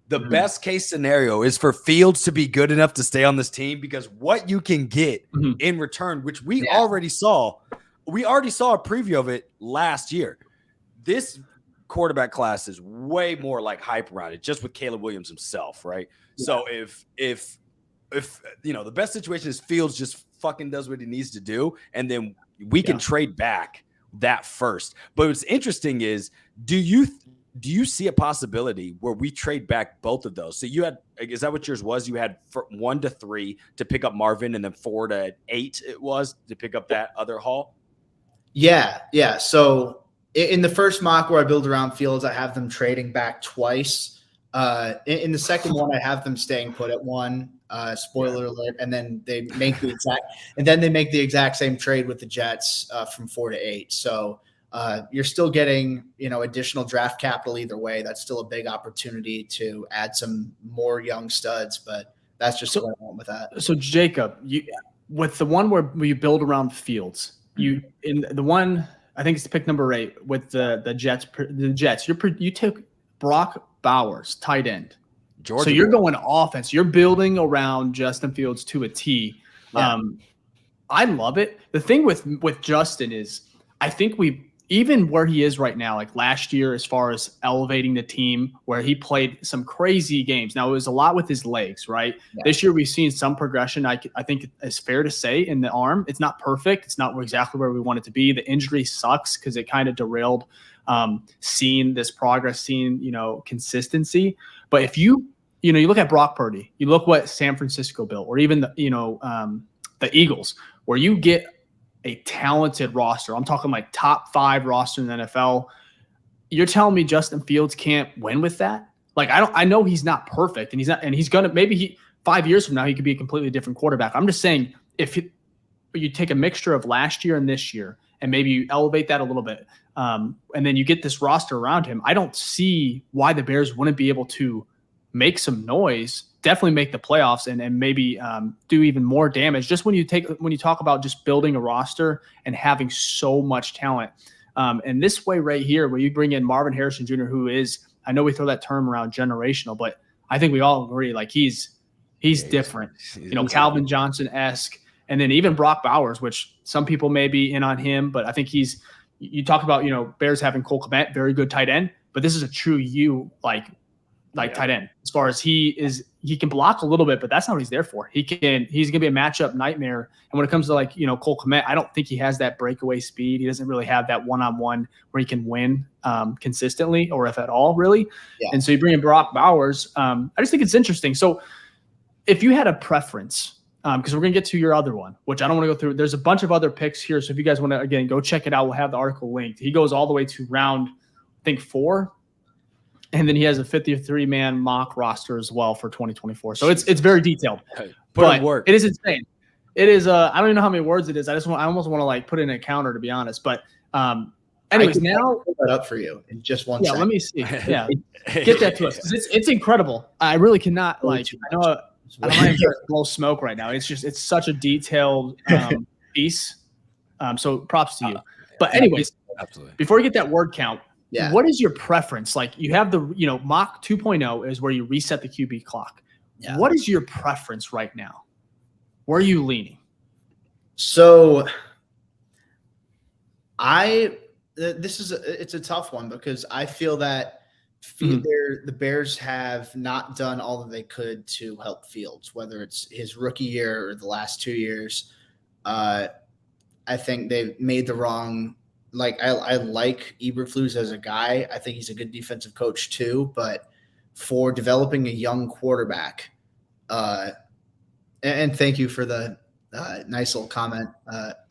the best case scenario is for Fields to be good enough to stay on this team, because what you can get in return, which we already saw a preview of it last year. This quarterback class is way more like hype around it, just with Caleb Williams himself, right? Yeah. So if the best situation is Fields just fucking does what he needs to do, and then we can trade back that first. But what's interesting is, do you see a possibility where we trade back both of those? So is that what yours was? You had 1 to 3 to pick up Marvin, and then 4 to 8 it was to pick up that other haul? Yeah. So in the first mock where I build around Fields, I have them trading back twice. In the second one, I have them staying put at 1. Spoiler alert, and then they make the exact same trade with the Jets from 4 to 8. So you're still getting additional draft capital either way. That's still a big opportunity to add some more young studs, but that's just what I want with that. So Jacob, with the one where you build around Fields, in the one I think it's pick number 8 with the Jets. You took Brock Bowers, tight end. Georgia. So you're going offense. You're building around Justin Fields to a T. Yeah. I love it. The thing with Justin is, I think even where he is right now, like last year, as far as elevating the team, where he played some crazy games. Now, it was a lot with his legs, right? Yeah. This year, we've seen some progression. I think it's fair to say in the arm. It's not perfect. It's not exactly where we want it to be. The injury sucks because it kind of derailed seeing this progress, seeing consistency. But if you look at Brock Purdy, you look what San Francisco built, or even the Eagles, where you get a talented roster. I'm talking like top 5 roster in the NFL. You're telling me Justin Fields can't win with that? Like, I know he's not perfect, and he's gonna, maybe 5 years from now, he could be a completely different quarterback. I'm just saying, if you take a mixture of last year and this year, and maybe you elevate that a little bit, and then you get this roster around him, I don't see why the Bears wouldn't be able to make some noise, definitely make the playoffs, and maybe do even more damage. Just when you talk about just building a roster and having so much talent, and this way right here, where you bring in Marvin Harrison Jr., who is, I know we throw that term around, generational, but I think we all agree, like he's different. Calvin Johnson-esque, and then even Brock Bowers, which some people may be in on him, but I think you talk about Bears having Cole Kmet, very good tight end, but this is a true tight end. As far as he can block a little bit, but that's not what he's there for. He's going to be a matchup nightmare. And when it comes to Cole Kmet, I don't think he has that breakaway speed. He doesn't really have that one-on-one where he can win consistently, or if at all, really. Yeah. And so you bring in Brock Bowers. I just think it's interesting. So if you had a preference, because we're going to get to your other one, which I don't want to go through. There's a bunch of other picks here. So if you guys want to, again, go check it out, we'll have the article linked. He goes all the way to round, I think, 4. And then he has a 53-man mock roster as well for 2024. So it's very detailed. But it is insane. It is I don't even know how many words it is. I almost want to put in a counter, to be honest. But Anyways, now pull that up for you in just one yeah, second. let me see. Yeah, get that to us. 'Cause it's incredible. I really cannot I know I'm not even trying to blow smoke right now. It's such a detailed piece. So props to you. But anyways, absolutely. Before we get that word count, Yeah. what is your preference? Like you have the mock 2.0 is where you reset the QB clock. Yeah. What is your preference right now? Where are you leaning? So it's a tough one because I feel that the Bears have not done all that they could to help Fields, whether it's his rookie year or the last 2 years. I think they've made the wrong. Like I like Eberflus as a guy. I think he's a good defensive coach too. But for developing a young quarterback, and thank you for the nice little comment,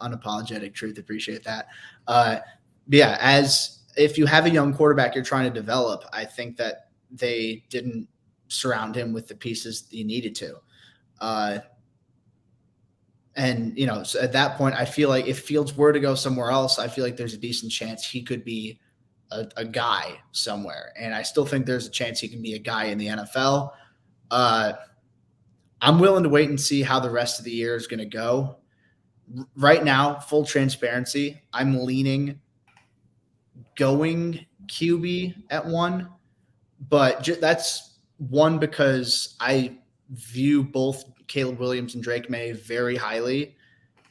unapologetic truth. Appreciate that. Yeah, as if you have a young quarterback you're trying to develop, I think that they didn't surround him with the pieces he needed to. And, so at that point, I feel like if Fields were to go somewhere else, I feel like there's a decent chance he could be a guy somewhere. And I still think there's a chance he can be a guy in the NFL. I'm willing to wait and see how the rest of the year is going to go. Right now, full transparency, I'm leaning going QB at 1, but that's one because I view both Caleb Williams and Drake May very highly.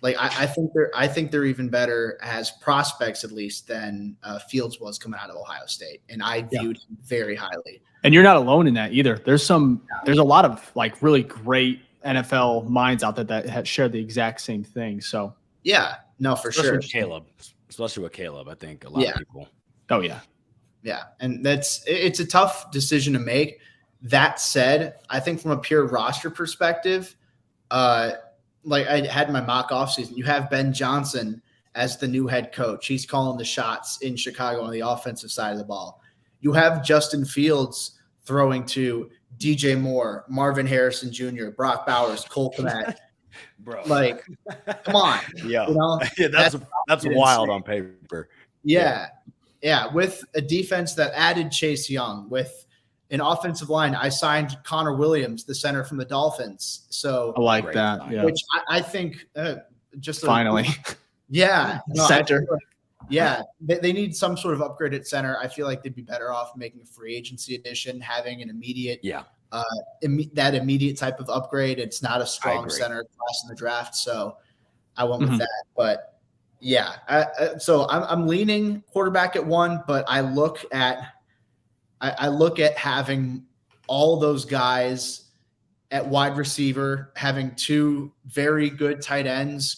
Like I think they're even better as prospects, at least, than Fields was coming out of Ohio State, and I viewed him very highly. And you're not alone in that either. There's a lot of like really great NFL minds out there that share the exact same thing. So yeah, no, for especially sure. Especially with Caleb, I think a lot of people. Oh yeah. Yeah. And it's a tough decision to make. That said, I think from a pure roster perspective, like I had in my mock offseason, you have Ben Johnson as the new head coach. He's calling the shots in Chicago on the offensive side of the ball. You have Justin Fields throwing to DJ Moore, Marvin Harrison Jr., Brock Bowers, Cole Kmet. Bro, like, come on. Yeah, yeah, that's wild on paper. Yeah. With a defense that added Chase Young, with an offensive line, I signed Connor Williams, the center from the Dolphins. So I like that. Yeah. Which I think just finally. Center. They need some sort of upgrade at center. I feel like they'd be better off making a free agency addition, having an immediate that immediate type of upgrade. It's not a strong center class in the draft, so I went with that. But so I'm leaning quarterback at 1, but I look at having all those guys at wide receiver, having 2 very good tight ends.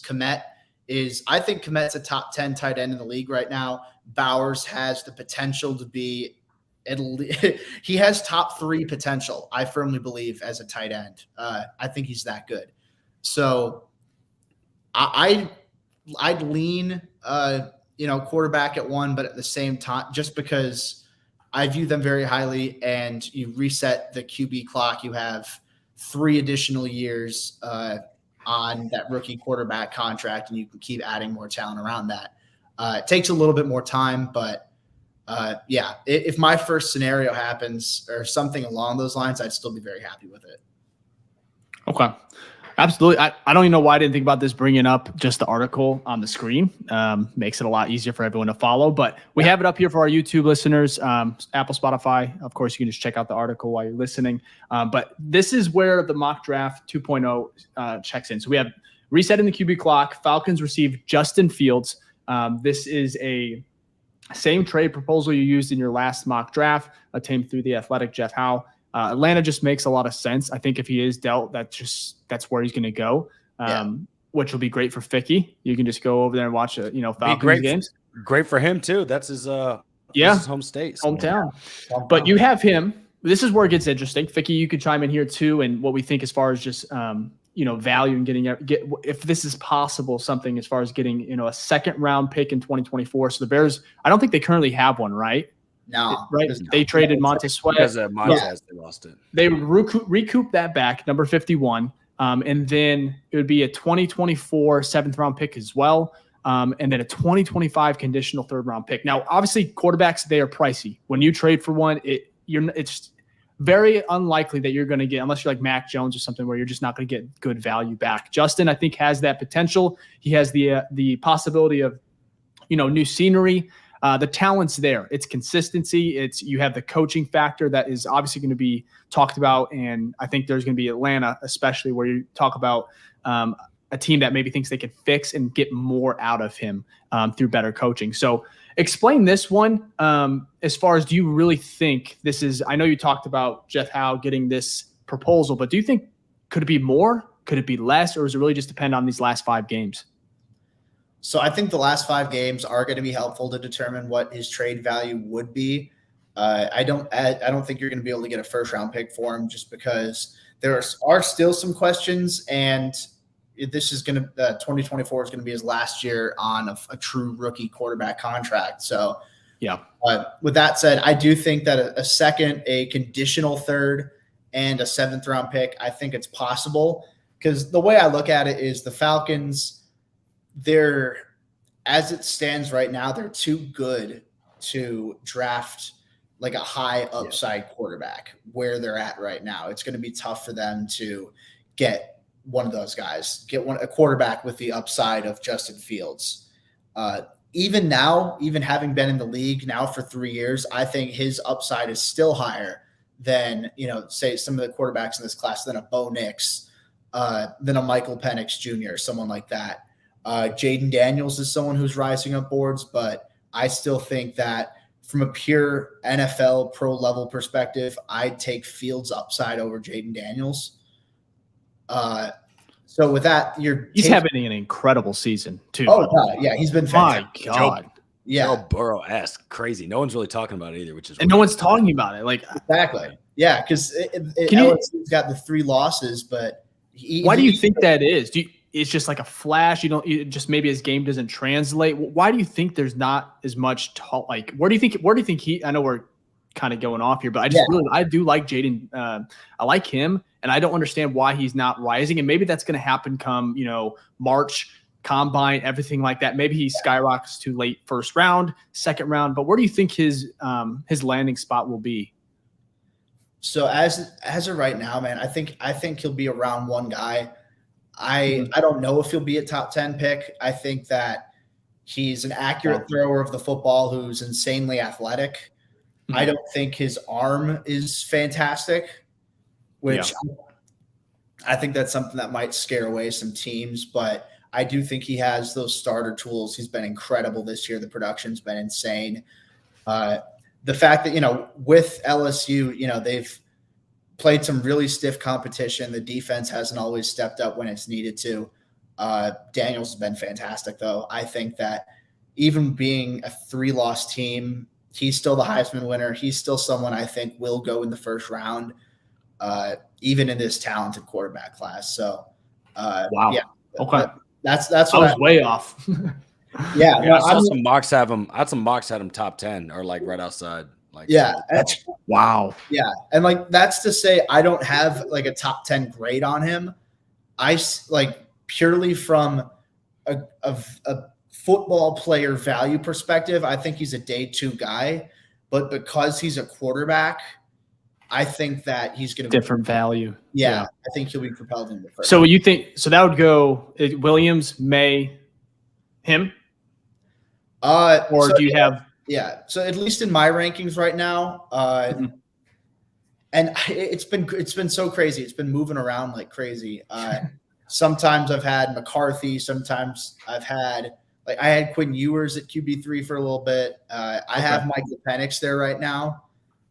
I think Kmet's a top 10 tight end in the league right now. Bowers has the potential to be he has top 3 potential, I firmly believe, as a tight end. I think he's that good. So I'd lean quarterback at 1, but at the same time, just because I view them very highly, and you reset the QB clock, you have 3 additional years on that rookie quarterback contract, and you can keep adding more talent around that. It takes a little bit more time, but if my first scenario happens or something along those lines, I'd still be very happy with it. Okay. Absolutely. I don't even know why I didn't think about this bringing up just the article on the screen. Makes it a lot easier for everyone to follow, but we have it up here for our YouTube listeners, Apple, Spotify. Of course, you can just check out the article while you're listening. But this is where the mock draft 2.0 checks in. So we have resetting the QB clock. Falcons receive Justin Fields. This is a same trade proposal you used in your last mock draft, obtained through the Athletic, Jeff Howe. Atlanta just makes a lot of sense. I think if he is dealt, that's where he's going to go, which will be great for Ficky. You can just go over there and watch Falcons games. Great for him too. That's his his home state, hometown. But you have him. This is where it gets interesting. Ficky, you could chime in here too, and what we think as far as just value and if this is possible, something as far as getting a second round pick in 2024. So the Bears, I don't think they currently have one, right? No, right. They traded Montez Sweat because Montez they lost it. They recoup that back, number 51, and then it would be a 2024 7th round pick as well. and then a 2025 conditional third-round pick. Now, obviously, quarterbacks, they are pricey. When you trade for one, it's very unlikely that you're going to get, unless you're like Mac Jones or something, where you're just not going to get good value back. Justin, I think, has that potential. He has the possibility of, new scenery. The talent's there. It's consistency. You have the coaching factor that is obviously going to be talked about, and I think there's going to be Atlanta, especially, where you talk about a team that maybe thinks they can fix and get more out of him through better coaching. So explain this one as far as, do you really think this is, I know you talked about Jeff Howe getting this proposal, but do you think, could it be more? Could it be less? Or does it really just depend on these last 5 games? So I think the last 5 games are going to be helpful to determine what his trade value would be. I don't think you're going to be able to get a first-round pick for him, just because there are still some questions, and this is going to 2024 is going to be his last year on a true rookie quarterback contract. So yeah. With that said, I do think that a second, a conditional third, and a 7th-round pick, I think it's possible, because the way I look at it is the Falcons, as it stands right now, they're too good to draft like a high upside quarterback where they're at right now. It's going to be tough for them to get one of those guys, a quarterback with the upside of Justin Fields. Even now, even having been in the league now for 3 years, I think his upside is still higher than, say some of the quarterbacks in this class, than a Bo Nix, than a Michael Penix Jr., someone like that. Jaden Daniels is someone who's rising up boards, but I still think that from a pure NFL pro level perspective, I'd take Fields' upside over Jaden Daniels. So with that, he's having an incredible season too. Oh God, yeah, he's been fantastic. My God, Joe Burrow-esque, crazy. No one's really talking about it either, which is no one's talking about it. Like exactly, yeah, because LSU's got the 3 losses, but why do you think that is? It's just like a flash. Just maybe his game doesn't translate. Why do you think there's not as much talk? Like, where do you think he? I know we're kind of going off here, but I do like Jaden. I like him, and I don't understand why he's not rising. And maybe that's going to happen come March, combine, everything like that. Maybe he skyrockets to late first round, second round. But where do you think his landing spot will be? So as of right now, man, I think he'll be a round 1 guy. I don't know if he'll be a top 10 pick. I think that he's an accurate thrower of the football who's insanely athletic. Mm-hmm. I don't think his arm is fantastic, which I think that's something that might scare away some teams, but I do think he has those starter tools. He's been incredible this year. The production's been insane. The fact that, with LSU, they've played some really stiff competition. The defense hasn't always stepped up when it's needed to. Daniels has been fantastic, though. I think that even being a 3-loss team, he's still the Heisman winner. He's still someone I think will go in the first round, even in this talented quarterback class. So, wow. Yeah. Okay. That's what I was way off. Yeah. I saw some mocks had him top 10 or like right outside. Like, wow. Yeah. And that's to say, I don't have like a top 10 grade on him. I purely from a football player value perspective, I think he's a day 2 guy, but because he's a quarterback, I think that he's going to different value. Yeah. I think he'll be propelled into the first. So you think, that would go Williams, May, him? Do you have? Yeah. So at least in my rankings right now, and it's been so crazy. It's been moving around like crazy. Sometimes I've had McCarthy. Sometimes I've had I had Quinn Ewers at QB3 for a little bit. I have Michael Penix there right now.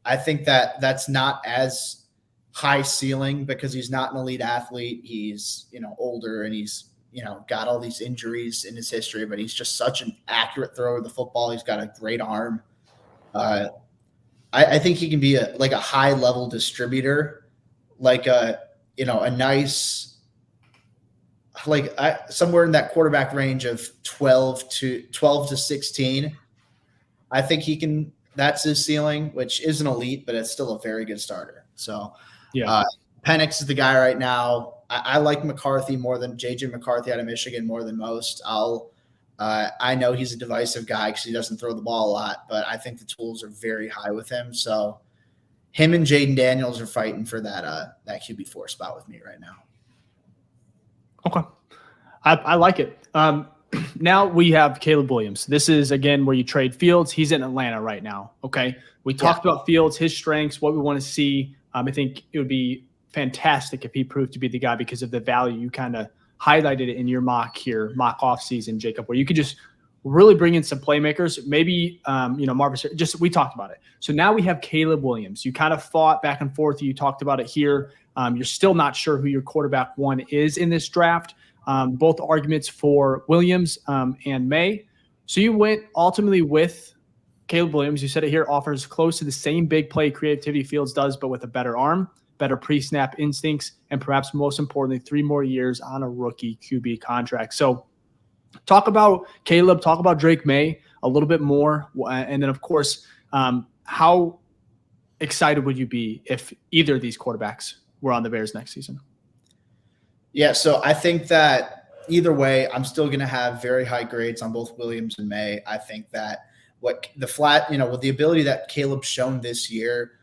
I think that's not as high ceiling because he's not an elite athlete. He's older and he's got all these injuries in his history, but he's just such an accurate thrower of the football. He's got a great arm. I think he can be a high level distributor, a nice, somewhere in that quarterback range of 12 to 16. I think he can, that's his ceiling, which isn't elite, but it's still a very good starter. So Penix is the guy right now. I like McCarthy more than JJ McCarthy out of Michigan more than most. I'll I know he's a divisive guy because he doesn't throw the ball a lot, but I think the tools are very high with him. So him and Jaden Daniels are fighting for that QB4 spot with me right now. Okay. I like it. Now we have Caleb Williams. This is, again, where you trade Fields. He's in Atlanta right now. Okay. We talked about Fields, his strengths, what we want to see. I think it would be fantastic if he proved to be the guy because of the value you kind of highlighted it in your mock offseason, Jacob, where you could just really bring in some playmakers. Maybe, Marvin, we talked about it. So now we have Caleb Williams. You kind of fought back and forth. You talked about it here. You're still not sure who your quarterback one is in this draft. Both arguments for Williams and May. So you went ultimately with Caleb Williams. You said it here, offers close to the same big play creativity Fields does, but with a better arm, better pre-snap instincts, and perhaps most importantly, 3 more years on a rookie QB contract. So talk about Caleb, talk about Drake May a little bit more. And then, of course, how excited would you be if either of these quarterbacks were on the Bears next season? Yeah, so I think that either way, I'm still going to have very high grades on both Williams and May. I think that with the ability that Caleb's shown this year,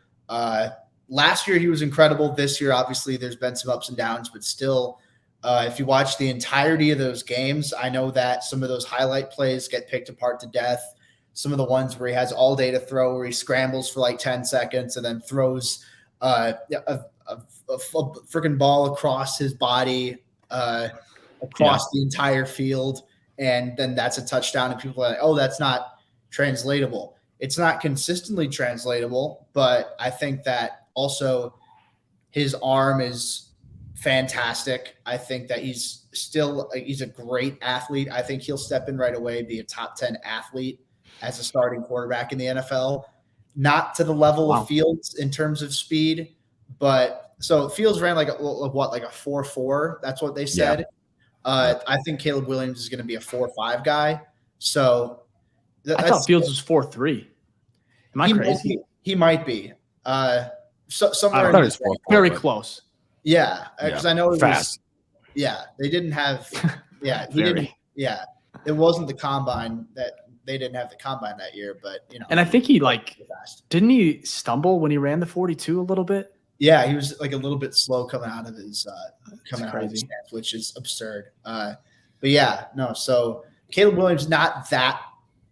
last year he was incredible. This year, obviously, there's been some ups and downs, but still, if you watch the entirety of those games, I know that some of those highlight plays get picked apart to death. Some of the ones where he has all day to throw, where he scrambles for like 10 seconds and then throws a freaking ball across his body, across the entire field, and then that's a touchdown. And people are like, "Oh, that's not translatable." It's not consistently translatable, but I think that also his arm is fantastic. I think that he's a great athlete. I think he'll step in right away, be a top 10 athlete as a starting quarterback in the NFL. Not to the level of Fields in terms of speed, but so Fields ran like a 4.4. That's what they said. Yeah. I think Caleb Williams is going to be a 4.5 guy. So I thought Fields was 4.3. Am I crazy? He might be. Somewhere I thought it was very close. Yeah, because I know it fast. They didn't have. Yeah, he didn't. Yeah, it wasn't the combine that they didn't have the combine that year, but And I think he didn't he stumble when he ran the 42 a little bit? Yeah, he was like a little bit slow coming out of his stance, which is absurd. But yeah, no. So Caleb Williams not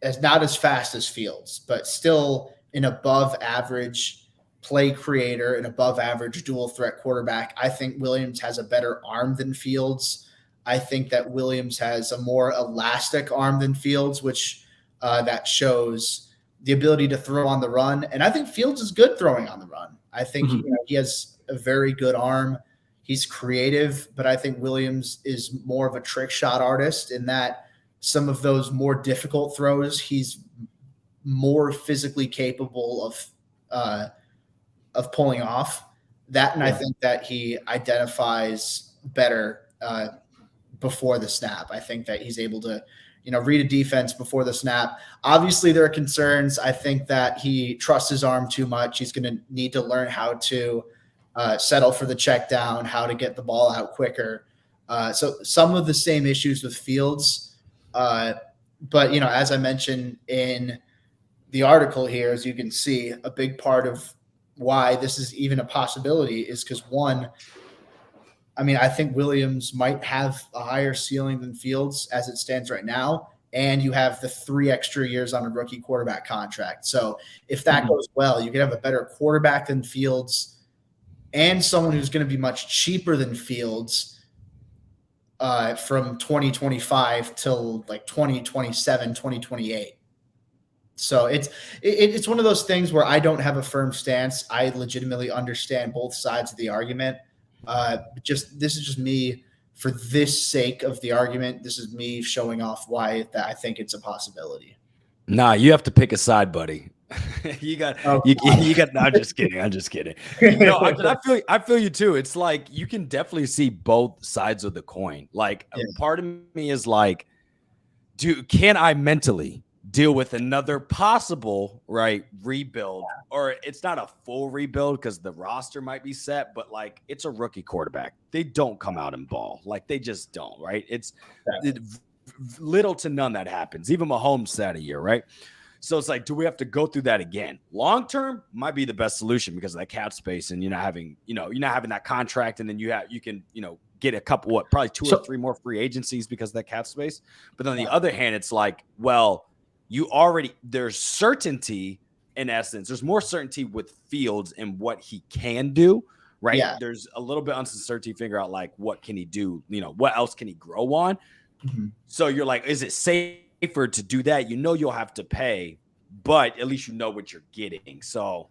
as fast as Fields, but still an above average play creator, an above average dual threat quarterback. I think Williams has a better arm than Fields. I think that Williams has a more elastic arm than Fields, which that shows the ability to throw on the run. And I think Fields is good throwing on the run. I think he has a very good arm. He's creative, but I think Williams is more of a trick shot artist in that some of those more difficult throws, he's more physically capable of pulling off that. And I think that he identifies better before the snap. I think that he's able to, read a defense before the snap. Obviously, there are concerns. I think that he trusts his arm too much. He's going to need to learn how to settle for the check down, how to get the ball out quicker. So some of the same issues with Fields. But, as I mentioned in the article here, as you can see, a big part of why this is even a possibility is because I think Williams might have a higher ceiling than Fields as it stands right now, and you have the 3 extra years on a rookie quarterback contract. So if that goes well, you could have a better quarterback than Fields and someone who's going to be much cheaper than Fields from 2025 till like 2027, 2028. So it's one of those things where I don't have a firm stance. I legitimately understand both sides of the argument. This is just me for this sake of the argument. This is me showing off why that I think it's a possibility. Nah, you have to pick a side, buddy. you got. No, I'm just kidding. No, I feel you too. It's like you can definitely see both sides of the coin. Like part of me is like, can I mentally deal with another possible rebuild, or it's not a full rebuild because the roster might be set, but like it's a rookie quarterback. They don't come out and ball. Like they just don't, right? It's little to none that happens. Even Mahomes sat a year, right? So it's like, do we have to go through that again? Long term might be the best solution because of that cap space, and you're not having that contract, and then you can get a couple, probably two or three more free agencies because of that cap space. But on the other hand, it's like, well, there's certainty in essence. There's more certainty with Fields and what he can do, right? Yeah. There's a little bit uncertainty, figure out like what can he do, what else can he grow on? Mm-hmm. So you're like, is it safer to do that? You'll have to pay, but at least you know what you're getting. So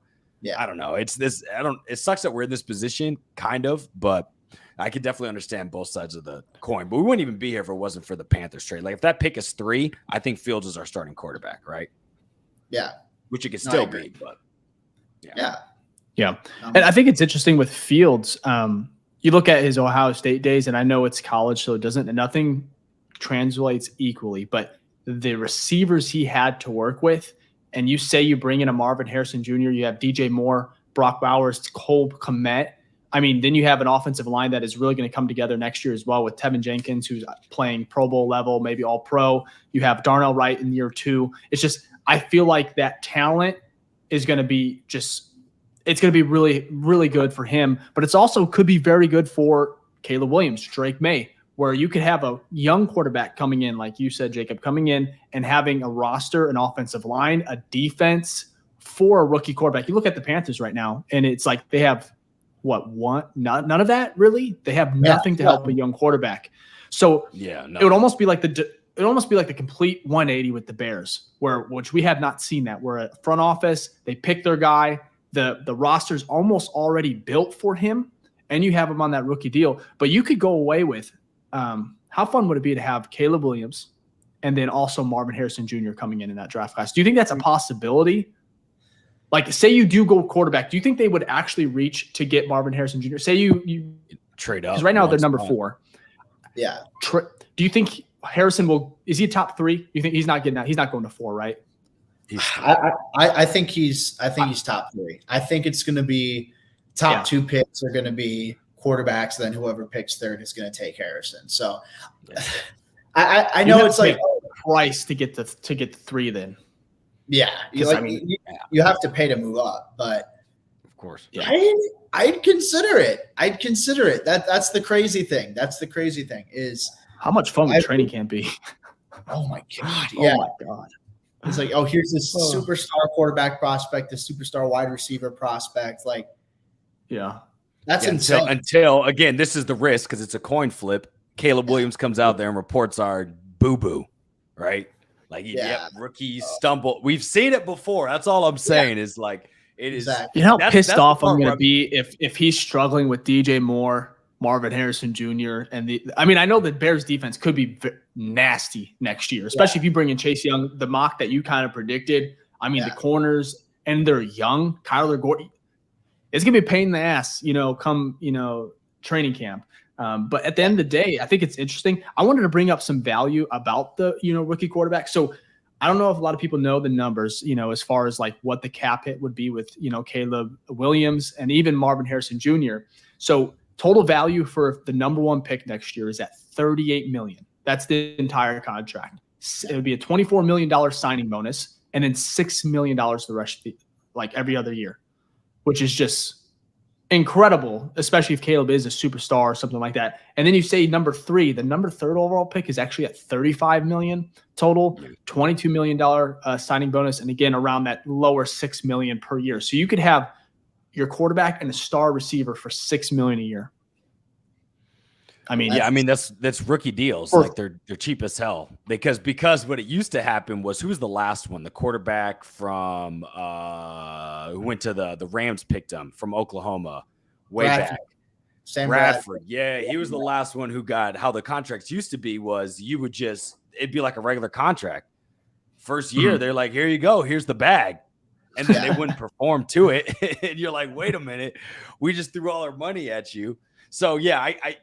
I don't know. It sucks that we're in this position, kind of, but I could definitely understand both sides of the coin. But we wouldn't even be here if it wasn't for the Panthers trade. Like if that pick is 3, I think Fields is our starting quarterback, right? Yeah. Which it could still be, but yeah. And I think it's interesting with Fields. You look at his Ohio State days, and I know it's college, so it doesn't, nothing translates equally, but the receivers he had to work with, and you say you bring in a Marvin Harrison Jr., you have DJ Moore, Brock Bowers, Cole Kmet. I mean, then you have an offensive line that is really going to come together next year as well with Tevin Jenkins, who's playing Pro Bowl level, maybe all pro. You have Darnell Wright in year 2. It's just, I feel like that talent is going to be it's going to be really, really good for him, but it's also could be very good for Caleb Williams, Drake May, where you could have a young quarterback coming in, like you said, Jacob, coming in and having a roster, an offensive line, a defense for a rookie quarterback. You look at the Panthers right now, and it's like they have none of that really. They have nothing to help a young quarterback. So it would almost be like the complete 180 with the Bears, which we have not seen that. Where a front office, they pick their guy, the roster's almost already built for him, and you have him on that rookie deal. But you could go away with how fun would it be to have Caleb Williams and then also Marvin Harrison Jr. coming in that draft class? Do you think that's a possibility? Like, say you do go quarterback, do you think they would actually reach to get Marvin Harrison Jr.? Say you trade up, because right now they're number 4. Yeah. Do you think Harrison is he a top 3? You think he's not getting out? He's not going to 4, right? I think he's top 3. I think it's going to be top 2 picks are going to be quarterbacks. Then whoever picks third is going to take Harrison. So I know it's like price to get the 3 then. Yeah, you have to pay to move up, but of course, I'd consider it. That's the crazy thing. Is how much fun would training camp be? Oh my god! Yeah. Oh my god! It's like, here's this superstar quarterback prospect, this superstar wide receiver prospect. Like, that's insane. Until again, this is the risk because it's a coin flip. Caleb Williams comes out there and reports are boo-boo, right? Like, rookie stumble. We've seen it before. That's all I'm saying is like it is. You know how pissed off I'm going to be if he's struggling with DJ Moore, Marvin Harrison Jr. I know the Bears defense could be nasty next year, especially if you bring in Chase Young, the mock that you kind of predicted. The corners, and they're young. Kyler Gordon. It's going to be a pain in the ass, come training camp. But at the end of the day, I think it's interesting. I wanted to bring up some value about the, rookie quarterback. So I don't know if a lot of people know the numbers, as far as like what the cap hit would be with, Caleb Williams and even Marvin Harrison Jr. So total value for the number 1 pick next year is at $38 million. That's the entire contract. It would be a $24 million signing bonus and then $6 million the rest of like every other year, which is just incredible, especially if Caleb is a superstar or something like that. And then you say number 3, the number 3rd overall pick is actually at $35 million total, $22 million signing bonus, and again around that lower $6 million per year. So you could have your quarterback and a star receiver for $6 million a year. That's rookie deals. Like they're cheap as hell because what it used to happen was, who was the last one? The quarterback from who went to the Rams picked him from Oklahoma way back. Sam Bradford. Yeah, he was the last one who got. How the contracts used to be was it'd be like a regular contract. First year, they're like, here you go, here's the bag. And then they wouldn't perform to it. And you're like, wait a minute, we just threw all our money at you. So I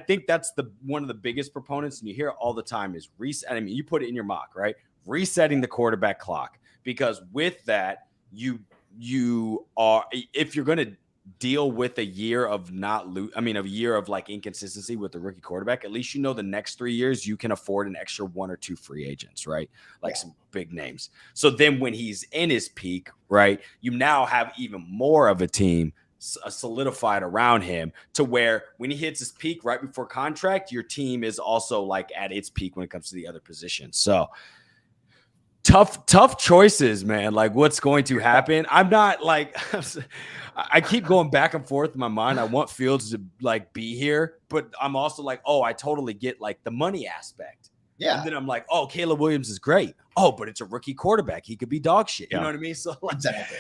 think that's one of the biggest proponents, and you hear it all the time, is reset. You put it in your mock, right? Resetting the quarterback clock, because with that, you are, if you're going to deal with a year of a year of like inconsistency with the rookie quarterback, at least the next 3 years you can afford an extra 1 or 2 free agents, right? Like some big names. So then when he's in his peak, right, you now have even more of a team solidified around him to where when he hits his peak right before contract, your team is also like at its peak when it comes to the other positions. So tough choices, man. Like what's going to happen? I'm not like I keep going back and forth in my mind. I want Fields to like be here, but I'm also like, oh, I totally get like the money aspect. Yeah. And then I'm like, oh, Caleb Williams is great. Oh, but it's a rookie quarterback. He could be dog shit. You know what I mean? So like, exactly.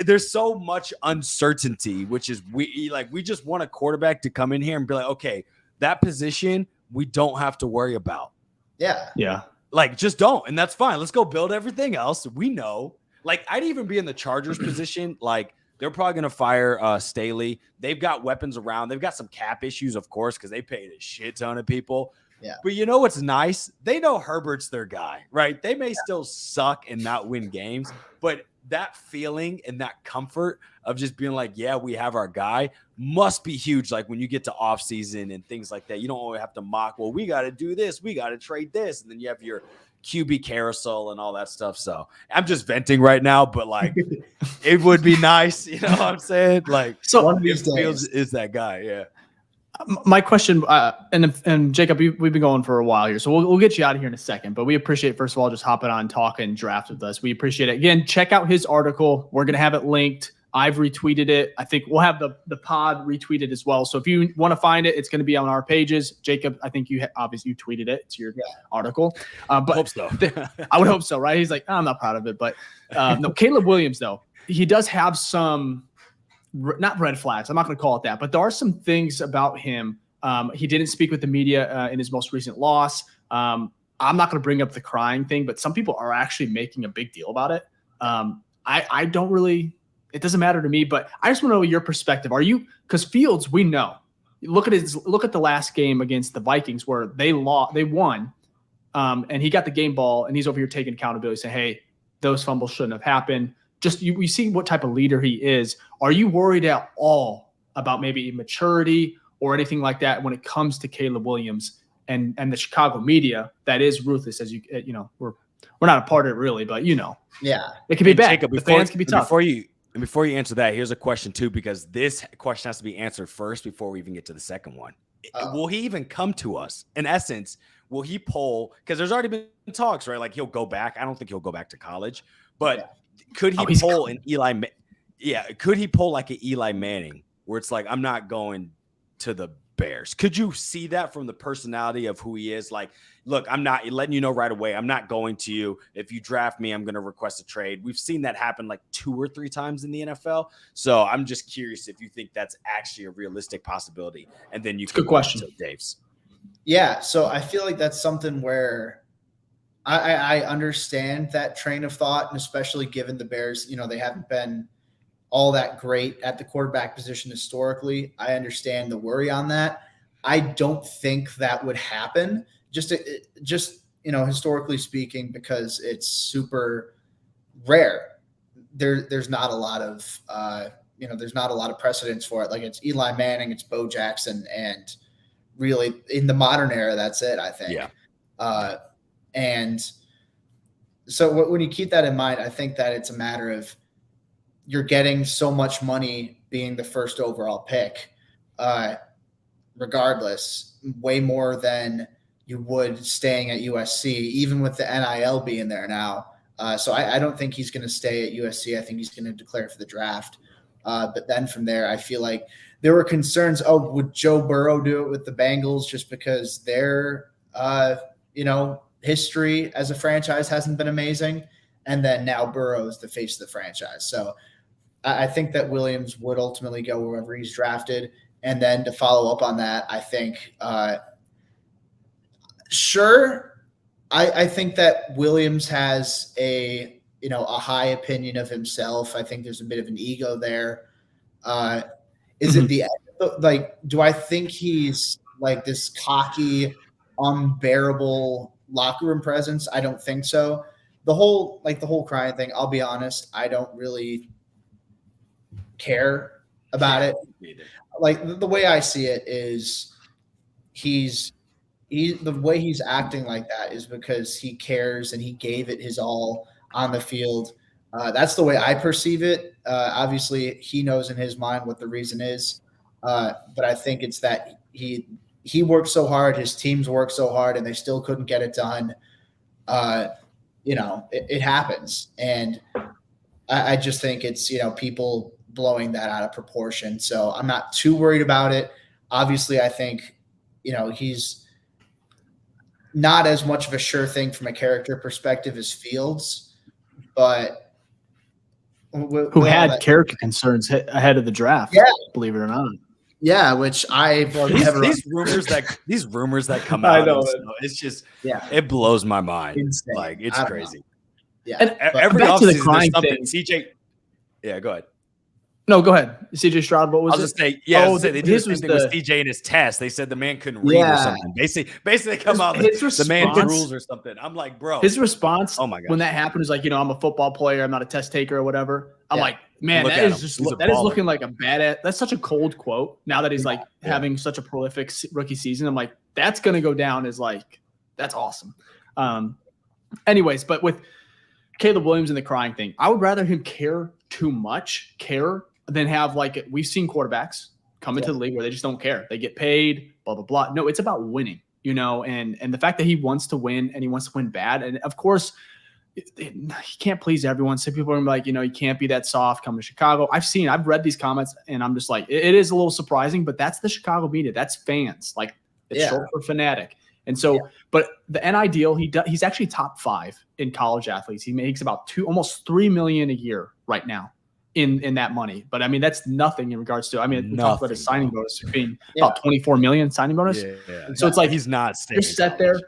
There's so much uncertainty, which is we just want a quarterback to come in here and be like, okay, that position we don't have to worry about. Yeah. Yeah. Like, just don't. And that's fine. Let's go build everything else. We know. Like, I'd even be in the Chargers position. Like, they're probably going to fire Staley. They've got weapons around. They've got some cap issues, of course, because they paid a shit ton of people. Yeah. But you know what's nice? They know Herbert's their guy, right? They may still suck and not win games, but that feeling and that comfort of just being like, yeah, we have our guy must be huge. Like when you get to off season and things like that, you don't always have to mock, well, we got to do this. We got to trade this. And then you have your QB carousel and all that stuff. So I'm just venting right now, but like, it would be nice. You know what I'm saying? Like, so one of these days Fields is that guy. Yeah. My question, and Jacob, we've been going for a while here, so we'll get you out of here in a second. But we appreciate, first of all, just hopping on, talking draft with us. We appreciate it. Again, check out his article. We're going to have it linked. I've retweeted it. I think we'll have the pod retweeted as well. So if you want to find it, it's going to be on our pages. Jacob, I think you obviously you tweeted it. It's your article. But hope so. I would hope so, right? He's like, I'm not proud of it. But no, Caleb Williams, though, he does have some – not red flags. I'm not going to call it that, but there are some things about him. He didn't speak with the media in his most recent loss. I'm not going to bring up the crying thing, but some people are actually making a big deal about it. I don't really, it doesn't matter to me, but I just want to know your perspective. Are you, because Fields, we know, look at the last game against the Vikings where they won, and he got the game ball and he's over here taking accountability, saying, hey, those fumbles shouldn't have happened. Just you see what type of leader he is. Are you worried at all about maybe immaturity or anything like that when it comes to Caleb Williams and the Chicago media that is ruthless? As you know, we're not a part of it really, but it can be bad. Jacob, the fans can be tough. Before you answer that, here's a question too, because this question has to be answered first before we even get to the second one. Will he even come to us? In essence, will he pull? Because there's already been talks, right? Like he'll go back. I don't think he'll go back to college, but. Could he pull an Eli? Yeah, could he pull like an Eli Manning, where it's like, I'm not going to the Bears? Could you see that from the personality of who he is? Like, look, I'm not letting you know right away. I'm not going to you. If you draft me, I'm going to request a trade. We've seen that happen like 2 or 3 times in the NFL. So I'm just curious if you think that's actually a realistic possibility. And then you can good question, Dave's. Yeah, so I feel like that's something where. I understand that train of thought, and especially given the Bears, they haven't been all that great at the quarterback position historically. I understand the worry on that. I don't think that would happen, just historically speaking, because it's super rare. There's not a lot of there's not a lot of precedence for it. Like it's Eli Manning, it's Bo Jackson, and really in the modern era, that's it. I think. Yeah. And so when you keep that in mind, I think that it's a matter of you're getting so much money being the first overall pick, regardless, way more than you would staying at USC, even with the NIL being there now. So I don't think he's going to stay at USC. I think he's going to declare for the draft. But then from there, I feel like there were concerns. Oh, would Joe Burrow do it with the Bengals just because they're, history as a franchise hasn't been amazing, and then now Burrow is the face of the franchise. So I think that Williams would ultimately go wherever he's drafted. And then to follow up on that, I think I think that Williams has a high opinion of himself. I think there's a bit of an ego there. Is it the do I think he's like this cocky, unbearable locker room presence? I don't think so. The whole crying thing, I'll be honest, I don't really care about it. Like the way I see it is the way he's acting like that is because he cares and he gave it his all on the field. That's the way I perceive it. Obviously, he knows in his mind what the reason is, but I think it's that he worked so hard, his teams worked so hard, and they still couldn't get it done. It happens, and I just think it's people blowing that out of proportion. So I'm not too worried about it. Obviously, I think he's not as much of a sure thing from a character perspective as Fields, but who had character concerns ahead of the draft. Yeah, believe it or not. Yeah, which these rumors that come out. I know it's just it blows my mind. Insane. Like it's crazy. Yeah, and every offseason there's something. CJ, go ahead. No, go ahead. CJ Stroud, what was it? I'll just say, they did the same thing with CJ in his test. They said the man couldn't read or something. Basically come out the man rules or something. I'm like, bro. His response oh my God, when that happened is like, I'm a football player. I'm not a test taker or whatever. I'm like, man, that is looking like a badass. That's such a cold quote. Now that he's having such a prolific rookie season, I'm like, that's going to go down as like, that's awesome. Anyways, but with Caleb Williams and the crying thing, I would rather him care too much, than have we've seen quarterbacks come into the league where they just don't care. They get paid, blah, blah, blah. No, it's about winning, and the fact that he wants to win and he wants to win bad. And of course, he can't please everyone. Some people are like, you can't be that soft coming to Chicago. I've read these comments and I'm just like, it is a little surprising, but that's the Chicago media. That's fans. Like it's short for fanatic. And so, but the NIL deal, he's actually top 5 in college athletes. He makes about almost $3 million a year right now in that money. But I mean, that's nothing in regards to, we talked about his signing bonus being about 24 million signing bonus. Yeah. So it's like, he's not you're set there.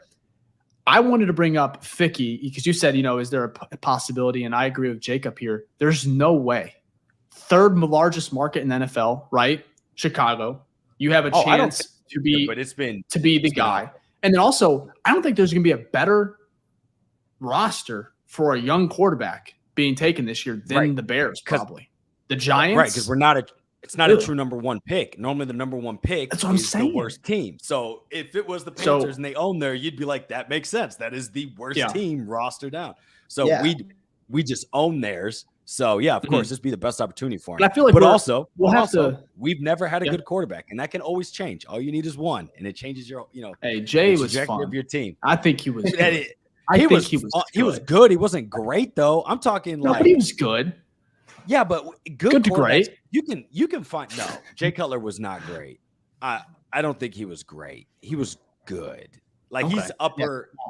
I wanted to bring up Ficky because you said, is there a possibility? And I agree with Jacob here. There's no way. Third largest market in the NFL, right? Chicago. You have a chance to be the guy. And then also, I don't think there's going to be a better roster for a young quarterback being taken this year than the Bears, probably. The Giants. Right, because it's not a true number 1 pick. Normally the number 1 pick That's what I'm saying. The worst team. So if it was the Panthers and they own there, you'd be like, that makes sense. That is the worst team roster down. So we just own theirs. So of course, this would be the best opportunity for him. But I feel like we've never had a good quarterback, and that can always change. All you need is one, and it changes your Hey, Jay was fun. Of your team. I think he was. He was good. He wasn't great though. I'm talking but he was good. Yeah, but good to great. You can find Jay Cutler was not great. I don't think he was great. He was good. He's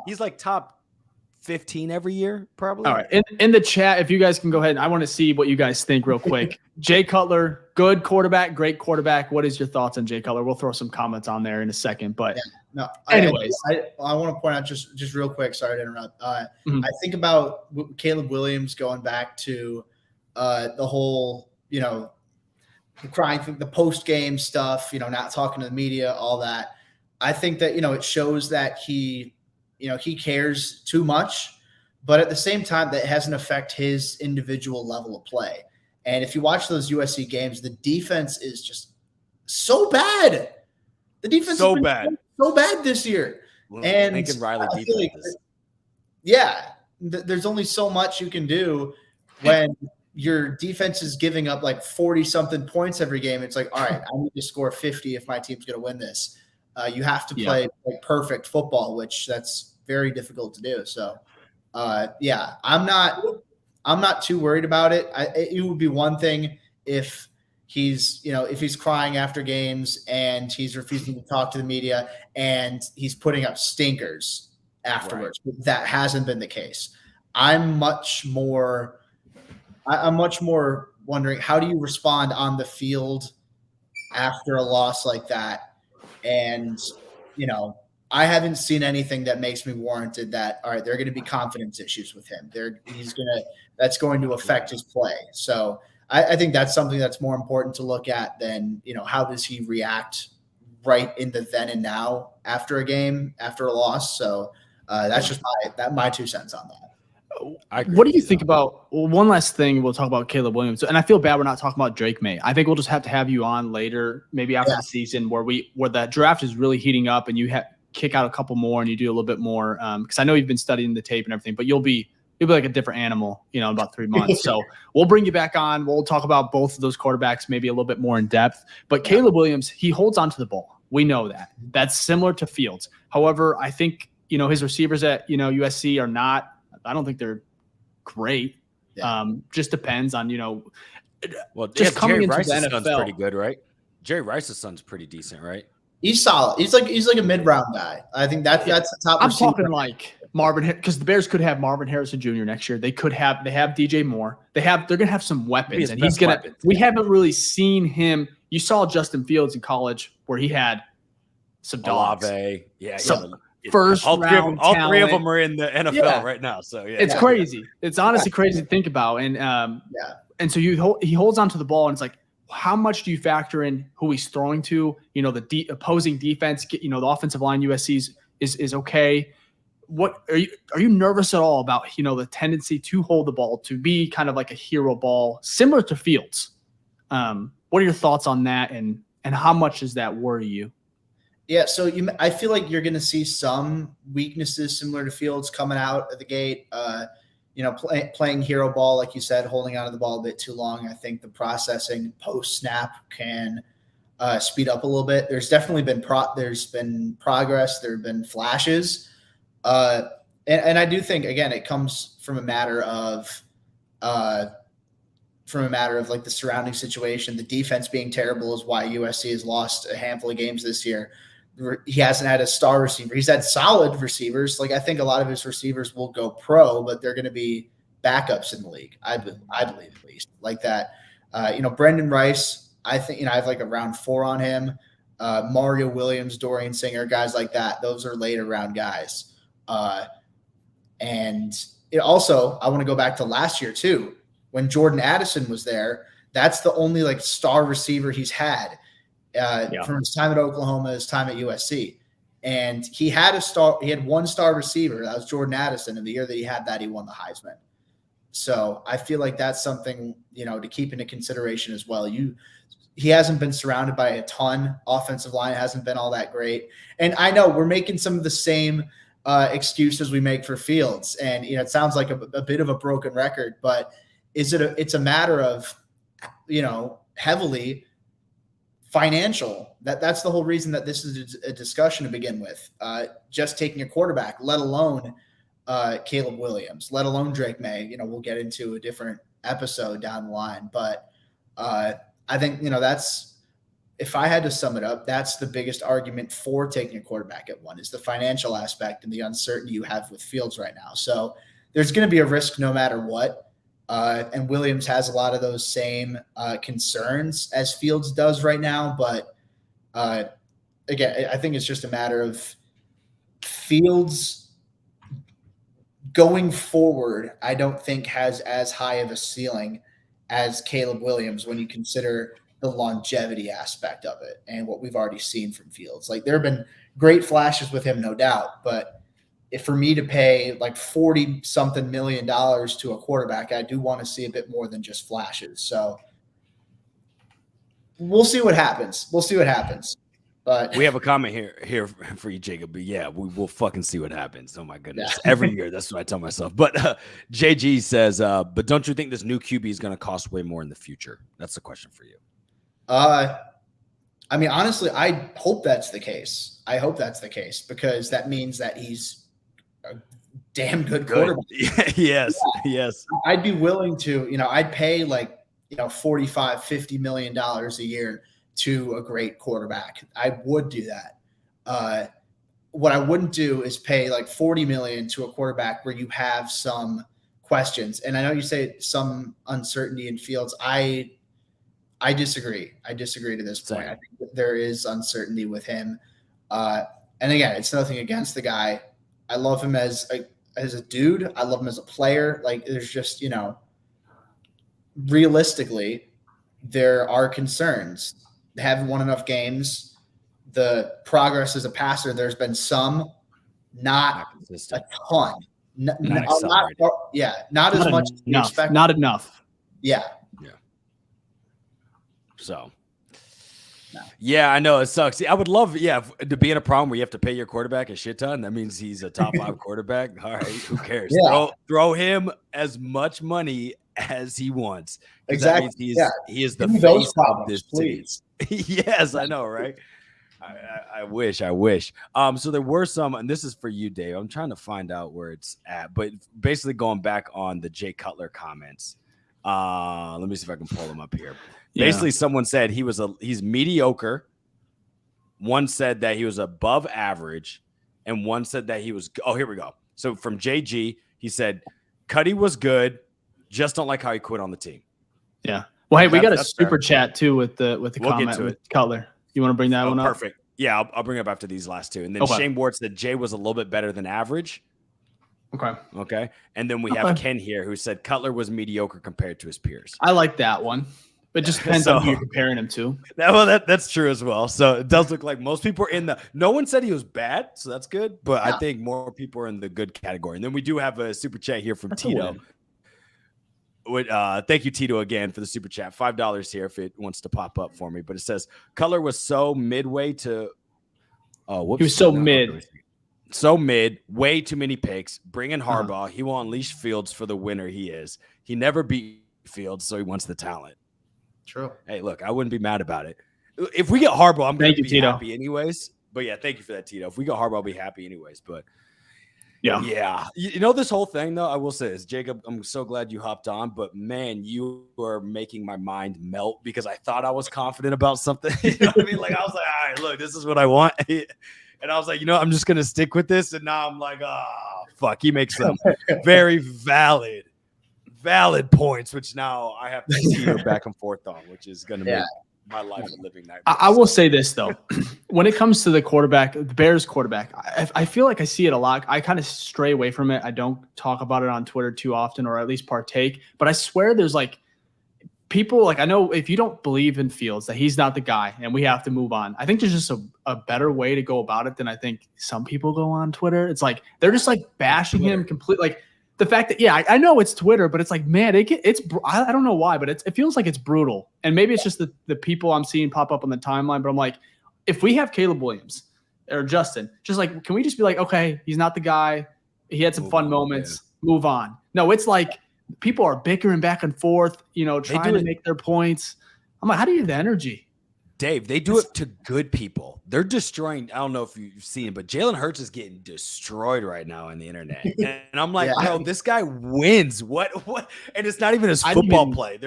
he's like top 15 every year, probably. All right. In the chat, if you guys can go ahead, I want to see what you guys think real quick. Jay Cutler, good quarterback, great quarterback. What is your thoughts on Jay Cutler? We'll throw some comments on there in a second. But anyways, I want to point out just real quick. Sorry to interrupt. I think about Caleb Williams going back to the whole, the crying thing, the post game stuff, not talking to the media, all that. I think that, it shows that he cares too much, but at the same time, that has an affect his individual level of play. And if you watch those USC games, the defense is just so bad. The defense so bad this year. And Lincoln Riley defense. There's only so much you can do when your defense is giving up 40-something points every game. It's like, all right, I need to score 50 if my team's going to win this. You have to play perfect football, which that's very difficult to do. So, I'm not too worried about it. It would be one thing if he's crying after games and he's refusing to talk to the media and he's putting up stinkers afterwards. Right. But that hasn't been the case. I'm much more wondering, how do you respond on the field after a loss like that? And, I haven't seen anything that makes me warranted that, all right, there are going to be confidence issues with him. That's going to affect his play. So I think that's something that's more important to look at than, how does he react right in the then and now after a game, after a loss. So that's just my 2 cents on that. What do you think about one last thing? We'll talk about Caleb Williams, and I feel bad we're not talking about Drake May. I think we'll just have to have you on later, maybe after the season, where the draft is really heating up, and you kick out a couple more, and you do a little bit more. Because I know you've been studying the tape and everything, but you'll be like a different animal, in about 3 months. So we'll bring you back on. We'll talk about both of those quarterbacks, maybe a little bit more in depth. But Caleb Williams, he holds onto the ball. We know that. That's similar to Fields. However, I think his receivers at USC are not. I don't think they're great. Just depends on just coming Jerry into Rice's the NFL. son's pretty good, right? Jerry Rice's son's pretty decent, right? He's solid. He's like a mid-round guy. I think that's the top. I'm talking like Marvin, because the Bears could have Marvin Harrison Jr. next year. They have DJ Moore. They're gonna have some weapons, and we haven't really seen him. You saw Justin Fields in college where he had some dogs. Olave, First all round three of them are in the NFL right now. So it's crazy. It's honestly crazy to think about. And and so he holds onto the ball, and it's like, how much do you factor in who he's throwing to? The opposing defense. The offensive line USC is okay. What are you nervous at all about? The tendency to hold the ball, to be kind of like a hero ball, similar to Fields. What are your thoughts on that, and how much does that worry you? Yeah, so I feel like you're going to see some weaknesses similar to Fields coming out of the gate. Playing hero ball, like you said, holding onto the ball a bit too long. I think the processing post snap can speed up a little bit. There's definitely been progress. There have been flashes, and I do think again it comes from a matter of like the surrounding situation. The defense being terrible is why USC has lost a handful of games this year. He hasn't had a star receiver. He's had solid receivers. Like I think a lot of his receivers will go pro, but they're going to be backups in the league. I believe at least like that. Brendan Rice, I think, I have like a round 4 on him. Mario Williams, Dorian Singer, guys like that. Those are later round guys. And also, I want to go back to last year too. When Jordan Addison was there, that's the only like star receiver he's had from his time at Oklahoma, his time at USC. And he had one star receiver. That was Jordan Addison. And the year that he had that, he won the Heisman. So I feel like that's something, to keep into consideration as well. He hasn't been surrounded by a ton. Offensive line hasn't been all that great. And I know we're making some of the same excuses we make for Fields. And, it sounds like a bit of a broken record, but it's a matter of, heavily financial. That's the whole reason that this is a discussion to begin with. Just taking a quarterback, let alone Caleb Williams, let alone Drake May. We'll get into a different episode down the line. But I think, that's, if I had to sum it up, that's the biggest argument for taking a quarterback at 1 is the financial aspect and the uncertainty you have with Fields right now. So there's going to be a risk no matter what. And Williams has a lot of those same concerns as Fields does right now. But again, I think it's just a matter of Fields going forward, I don't think has as high of a ceiling as Caleb Williams when you consider the longevity aspect of it and what we've already seen from Fields. Like there have been great flashes with him, no doubt, but if for me to pay like $40-something million to a quarterback, I do want to see a bit more than just flashes. So we'll see what happens. But we have a comment here for you, Jacob. But yeah, we will fucking see what happens. Oh my goodness. Every year, that's what I tell myself. But JG says, but don't you think this new QB is going to cost way more in the future? That's the question for you. I mean, honestly, I hope that's the case. Because that means that he's a damn good quarterback. Yes. I'd be willing to, I'd pay like, $45-50 million a year to a great quarterback. I would do that. What I wouldn't do is pay like $40 million to a quarterback where you have some questions. And I know you say some uncertainty in Fields. I disagree. I disagree to this point. I think that there is uncertainty with him. And again, it's nothing against the guy. I love him as a dude. I love him as a player. Like there's just, realistically, there are concerns. They haven't won enough games. The progress as a passer, there's been some, not a ton. not accelerated. Not as much as you expect. Not enough. Yeah. So, yeah, I know it sucks. See, I would love, to be in a problem where you have to pay your quarterback a shit ton. That means he's a top 5 quarterback. All right, who cares? Throw him as much money as he wants. Exactly. He is the face problems, of this please. Yes, I know, right? I wish. So there were some, and this is for you, Dave. I'm trying to find out where it's at, but basically going back on the Jay Cutler comments. Let me see if I can pull them up here. Basically, someone said he's mediocre. One said that he was above average, and one said that he was. Oh, here we go. So from JG, he said Cuddy was good, just don't like how he quit on the team. Yeah. Well, hey, we got a super chat too with the comment with Cutler. You want to bring that one up? Perfect. Yeah, I'll bring it up after these last two. And then Shane Ward said Jay was a little bit better than average. Okay. And then we have Ken here who said Cutler was mediocre compared to his peers. I like that one. It just depends on who you're comparing him to. That's true as well. So it does look like most people are in the – no one said he was bad, so that's good. But I think more people are in the good category. And then we do have a super chat here from Tito. Thank you, Tito, again for the super chat. $5 here if it wants to pop up for me. But it says Cutler was so midway to – he was so mid. So mid, way too many picks. Bring in Harbaugh. He will unleash Fields for the winner he is. He never beat Fields, so he wants the talent. True. Hey, look, I wouldn't be mad about it. If we get Harbaugh, I'm going to be happy anyways. But yeah, thank you for that, Tito. If we get Harbaugh, I'll be happy anyways. But yeah. You know, this whole thing, though, I will say this, Jacob, I'm so glad you hopped on. But man, you are making my mind melt because I thought I was confident about something. You know what I mean? Like, I was like, all right, look, this is what I want. And I was like, I'm just going to stick with this. And now I'm like, oh, fuck. He makes some very valid points, which now I have to teeter back and forth on, which is going to make my life a living nightmare. I will say this, though. When it comes to the quarterback, the Bears quarterback, I feel like I see it a lot. I kind of stray away from it. I don't talk about it on Twitter too often, or at least partake. But I swear there's like people, like I know if you don't believe in Fields, that he's not the guy and we have to move on. I think there's just a better way to go about it than I think some people go on Twitter. It's like they're just like bashing him completely. Like the fact that, I know it's Twitter, but it's like, man, I don't know why, but it feels like it's brutal. And maybe it's just the people I'm seeing pop up on the timeline. But I'm like, if we have Caleb Williams or Justin, just like, can we just be like, okay, he's not the guy. He had some fun moments. Move on. No, it's like people are bickering back and forth, trying to make their points. I'm like, how do you have the energy? Dave, they do it to good people. They're destroying. I don't know if you've seen it, but Jalen Hurts is getting destroyed right now on the internet. And I'm like, this guy wins. What? And it's not even his football play.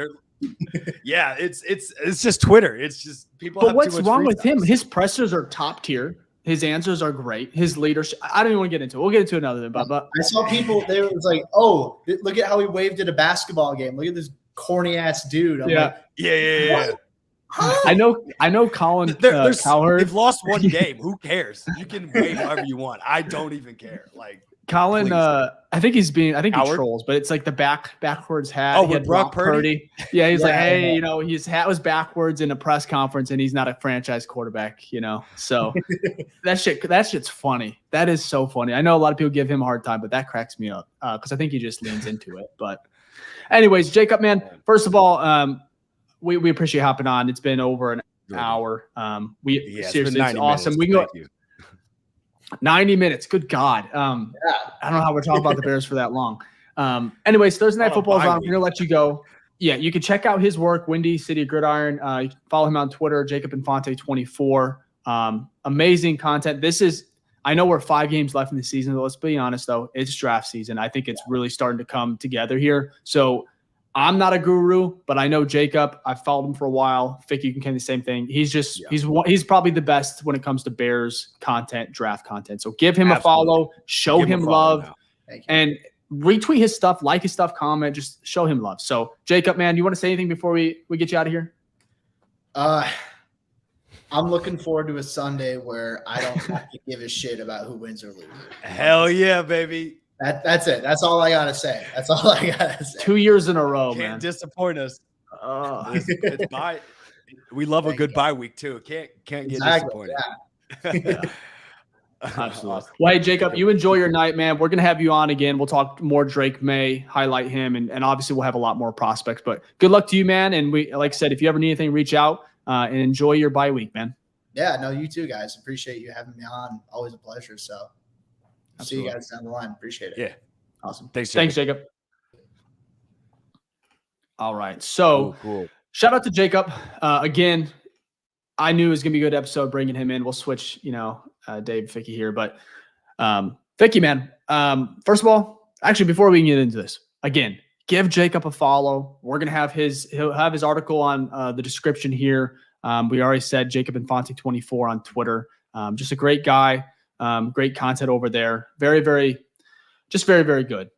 It's just Twitter. It's just people. But what's wrong with him? His pressers are top tier. His answers are great. His leadership. I don't even want to get into it. We'll get into another. But I saw people. They was like, "Oh, look at how he waved at a basketball game. Look at this corny ass dude." I'm like, yeah. I know Colin Cowherd. They've lost one game. Who cares? You can wave however you want. I don't even care. Like Colin, I think he trolls, but it's like the backwards hat. Oh, with Brock Purdy. Yeah, he's like, hey, his hat was backwards in a press conference, and he's not a franchise quarterback. So that shit's funny. That is so funny. I know a lot of people give him a hard time, but that cracks me up because I think he just leans into it. But anyways, Jacob, man, first of all, we appreciate you hopping on. It's been over an hour. Seriously, it's awesome. We can go 90 minutes. Good God. I don't know how we're talking about the Bears for that long. Anyways, Thursday Night Football is on. We're going to let you go. Yeah, you can check out his work, Windy City Gridiron. You can follow him on Twitter, Jacob Infante 24. Amazing content. I know we're 5 games left in the season, but let's be honest, though. It's draft season. I think it's really starting to come together here. So I'm not a guru, but I know Jacob. I've followed him for a while. Ficky can do the same thing. He's probably the best when it comes to Bears content, draft content. So give him a follow, show him love, and retweet his stuff, like his stuff, comment, just show him love. So Jacob, man, you want to say anything before we get you out of here? I'm looking forward to a Sunday where I don't have to give a shit about who wins or loses. Hell yeah, baby. That's it. That's all I gotta say. 2 years in a row, Can't man. Disappoint us. It's bye. We love a good bye week too. Can't get disappointed. Yeah. Absolutely. Awesome. Well, hey, Jacob, you enjoy your night, man. We're going to have you on again. We'll talk more Drake May, highlight him, and obviously we'll have a lot more prospects. But good luck to you, man. And we, like I said, if you ever need anything, reach out and enjoy your bye week, man. Yeah, no, you too, guys. Appreciate you having me on. Always a pleasure. So see you guys down the line. Appreciate it. Yeah. Awesome. Thanks, Jacob. All right. So cool. Shout out to Jacob. Again, I knew it was going to be a good episode bringing him in. We'll switch, Dave, Ficky here. But Ficky, man, first of all, actually, before we get into this, again, give Jacob a follow. We're going to have he'll have his article on the description here. We already said Jacob Infante 24 on Twitter. Just a great guy. Great content over there. Very, very good.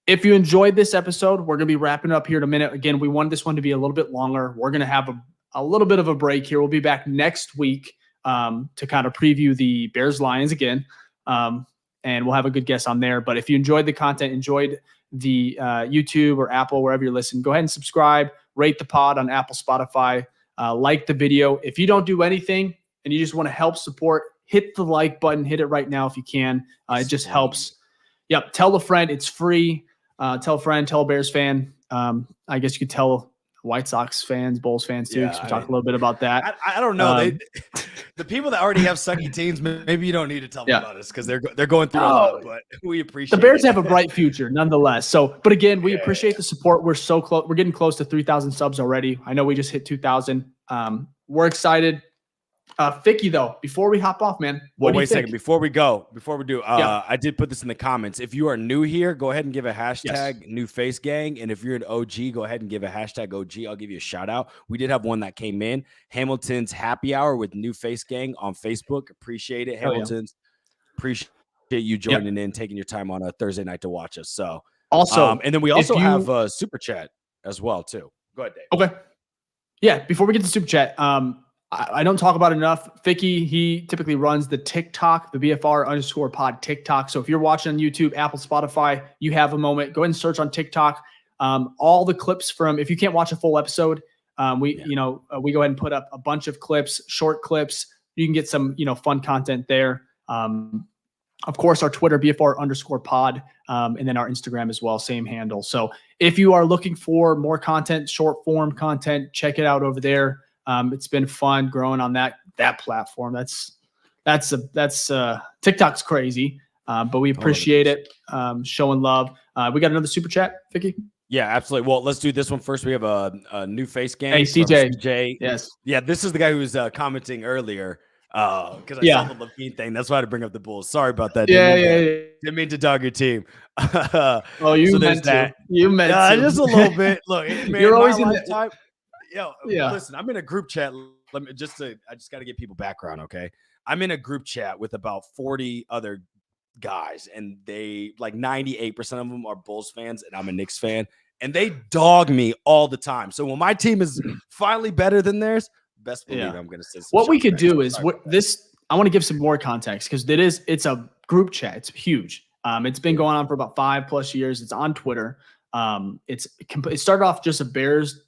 If you enjoyed this episode, we're going to be wrapping up here in a minute. Again, we wanted this one to be a little bit longer. We're going to have a little bit of a break here. We'll be back next week to kind of preview the Bears-Lions again, and we'll have a good guest on there. But if you enjoyed the content, enjoyed the YouTube or Apple, wherever you're listening, go ahead and subscribe, rate the pod on Apple, Spotify, like the video. If you don't do anything and you just want to help support, hit the like button. Hit it right now if you can. It just helps. Yep. Tell a friend. It's free. Tell a friend, tell a Bears fan. I guess you could tell White Sox fans, Bulls fans too. Yeah, we talk a little bit about that. I don't know. The people that already have sucky teams, maybe you don't need to tell them about us because they're going through a lot. But we appreciate the Bears have a bright future, nonetheless. So, but again, we appreciate the support. We're so close. We're getting close to 3,000 subs already. I know we just hit 2,000. We're excited. Ficky, though, before we hop off, man. Wait a second. Before we do, I did put this in the comments. If you are new here, go ahead and give a hashtag New Face Gang. And if you're an OG, go ahead and give a hashtag OG. I'll give you a shout out. We did have one that came in. Hamilton's Happy Hour with New Face Gang on Facebook. Appreciate it, Hamilton's. Appreciate you joining in, taking your time on a Thursday night to watch us. So also, and then we also have a super chat as well too. Go ahead, Dave. Okay. Yeah. Before we get to super chat, I don't talk about it enough. Ficky, he typically runs the TikTok, the BFR_pod TikTok. So if you're watching on YouTube, Apple, Spotify, you have a moment, go ahead and search on TikTok. All the clips from, if you can't watch a full episode, we go ahead and put up a bunch of clips, short clips. You can get some, fun content there. Of course, our Twitter, BFR_pod, and then our Instagram as well, same handle. So if you are looking for more content, short form content, check it out over there. It's been fun growing on that platform. That's TikTok's crazy, but we appreciate it. Showing love. We got another super chat, Ficky. Yeah, absolutely. Well, let's do this one first. We have a New Face Gang. Hey, CJ. Yes. Yeah, this is the guy who was commenting earlier because I saw the Levine thing. That's why I had to bring up the Bulls. Sorry about that. Didn't mean to dog your team. You meant to. You meant to. Just a little bit. Look, man, you're always in the Listen, I'm in a group chat. I just got to give people background, okay? I'm in a group chat with about 40 other guys, and they 98% of them are Bulls fans, and I'm a Knicks fan, and they dog me all the time. So when my team is finally better than theirs, best believe I'm going to say what we could do is I want to give some more context because it's a group chat. It's huge. It's been going on for about 5+ years. It's on Twitter. It started off just a Bears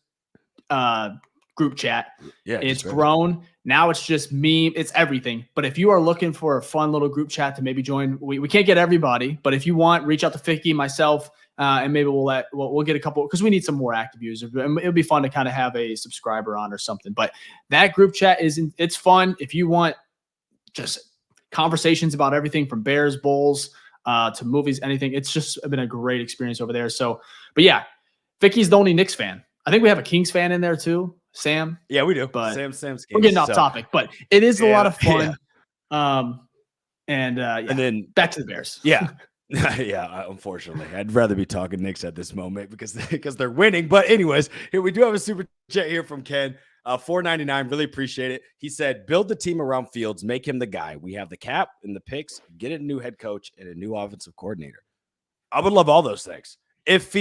group chat. It's grown. Now it's just meme. It's everything. But if you are looking for a fun little group chat to maybe join, we can't get everybody, but if you want, reach out to Ficky, myself, and maybe we'll get a couple because we need some more active users. It'll be fun to kind of have a subscriber on or something. But that group chat it's fun. If you want just conversations about everything from Bears, Bulls, to movies, anything, it's just been a great experience over there. So, but yeah, Ficky's the only Knicks fan. I think we have a Kings fan in there too, Sam. Yeah, we do. But Sam's Kings. We're getting off topic, but it is a lot of fun. And then back to the Bears. Yeah. Unfortunately, I'd rather be talking Knicks at this moment because they're winning. But anyways, here we do have a super chat here from Ken. $4.99. Really appreciate it. He said, build the team around Fields, make him the guy. We have the cap and the picks, get a new head coach and a new offensive coordinator. I would love all those things. If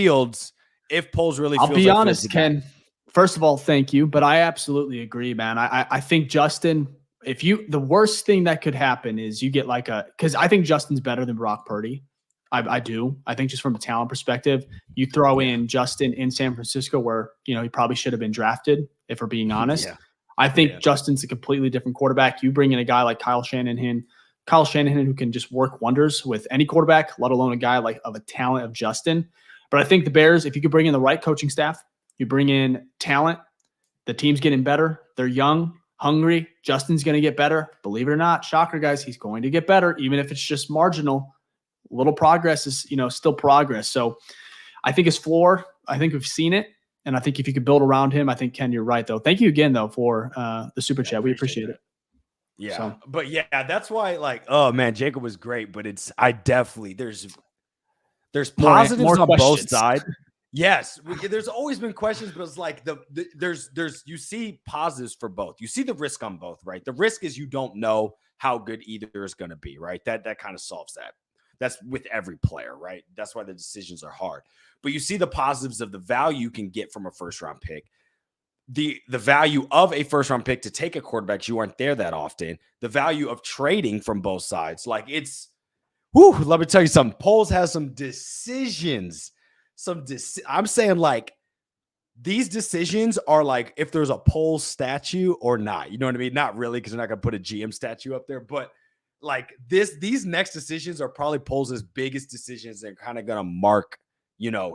Poles really feels I'll be honest, Ken. First of all, thank you. But I absolutely agree, man. I think Justin, the worst thing that could happen is you get because I think Justin's better than Brock Purdy. I do. I think just from a talent perspective, you throw in Justin in San Francisco where, he probably should have been drafted, if we're being honest. I think Justin's a completely different quarterback. You bring in a guy like Kyle Shanahan Kyle Shanahan who can just work wonders with any quarterback, let alone a guy like of a talent of Justin. But I think the Bears, if you could bring in the right coaching staff, you bring in talent, the team's getting better. They're young, hungry. Justin's going to get better. Believe it or not, shocker, guys, he's going to get better, even if it's just marginal. Little progress is, still progress. So I think his floor, I think we've seen it. And I think if you could build around him, I think, Ken, you're right, though. Thank you again, though, for the super chat. We appreciate it. Yeah. So. But yeah, that's why, oh man, Jacob was great, but there's positives on both sides. Yes, there's always been questions, but it's like you see positives for both. You see the risk on both, right? The risk is you don't know how good either is going to be, right? That kind of solves that. That's with every player, right? That's why the decisions are hard. But you see the positives of the value you can get from a first-round pick. The value of a first-round pick to take a quarterback, you aren't there that often. The value of trading from both sides. Like let me tell you something. Poles has some decisions. I'm saying like these decisions are like if there's a Poles statue or not. You know what I mean? Not really, because they're not going to put a GM statue up there. But like these next decisions are probably Poles' biggest decisions. They're kind of going to mark,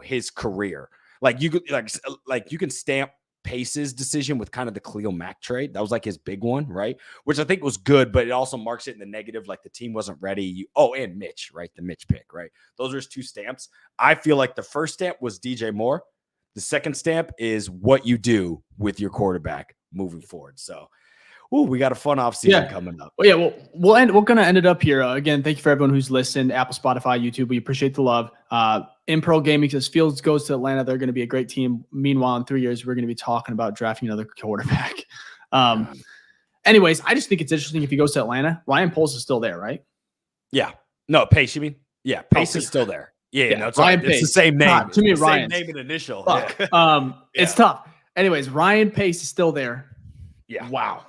his career. Like you could you can stamp Pace's decision with kind of the Khalil Mack trade. That was like his big one, right? Which I think was good, but it also marks it in the negative. Like the team wasn't ready. And Mitch, right? The Mitch pick, right? Those are his two stamps. I feel like the first stamp was DJ Moore. The second stamp is what you do with your quarterback moving forward. So, we got a fun offseason coming up. Well, yeah, we're going to end it up here. Again, thank you for everyone who's listened. Apple, Spotify, YouTube. We appreciate the love. Impro Gaming says Fields goes to Atlanta. They're going to be a great team. Meanwhile, in 3 years, we're going to be talking about drafting another quarterback. Anyways, I just think it's interesting if he goes to Atlanta. Ryan Poles is still there, right? Yeah. No, Pace, you mean? Yeah, Pace is still there. Yeah, no, it's Ryan Pace. It's the same name. God, too many Ryans. Same name and initial. Fuck. Yeah. It's tough. Anyways, Ryan Pace is still there. Yeah. Wow.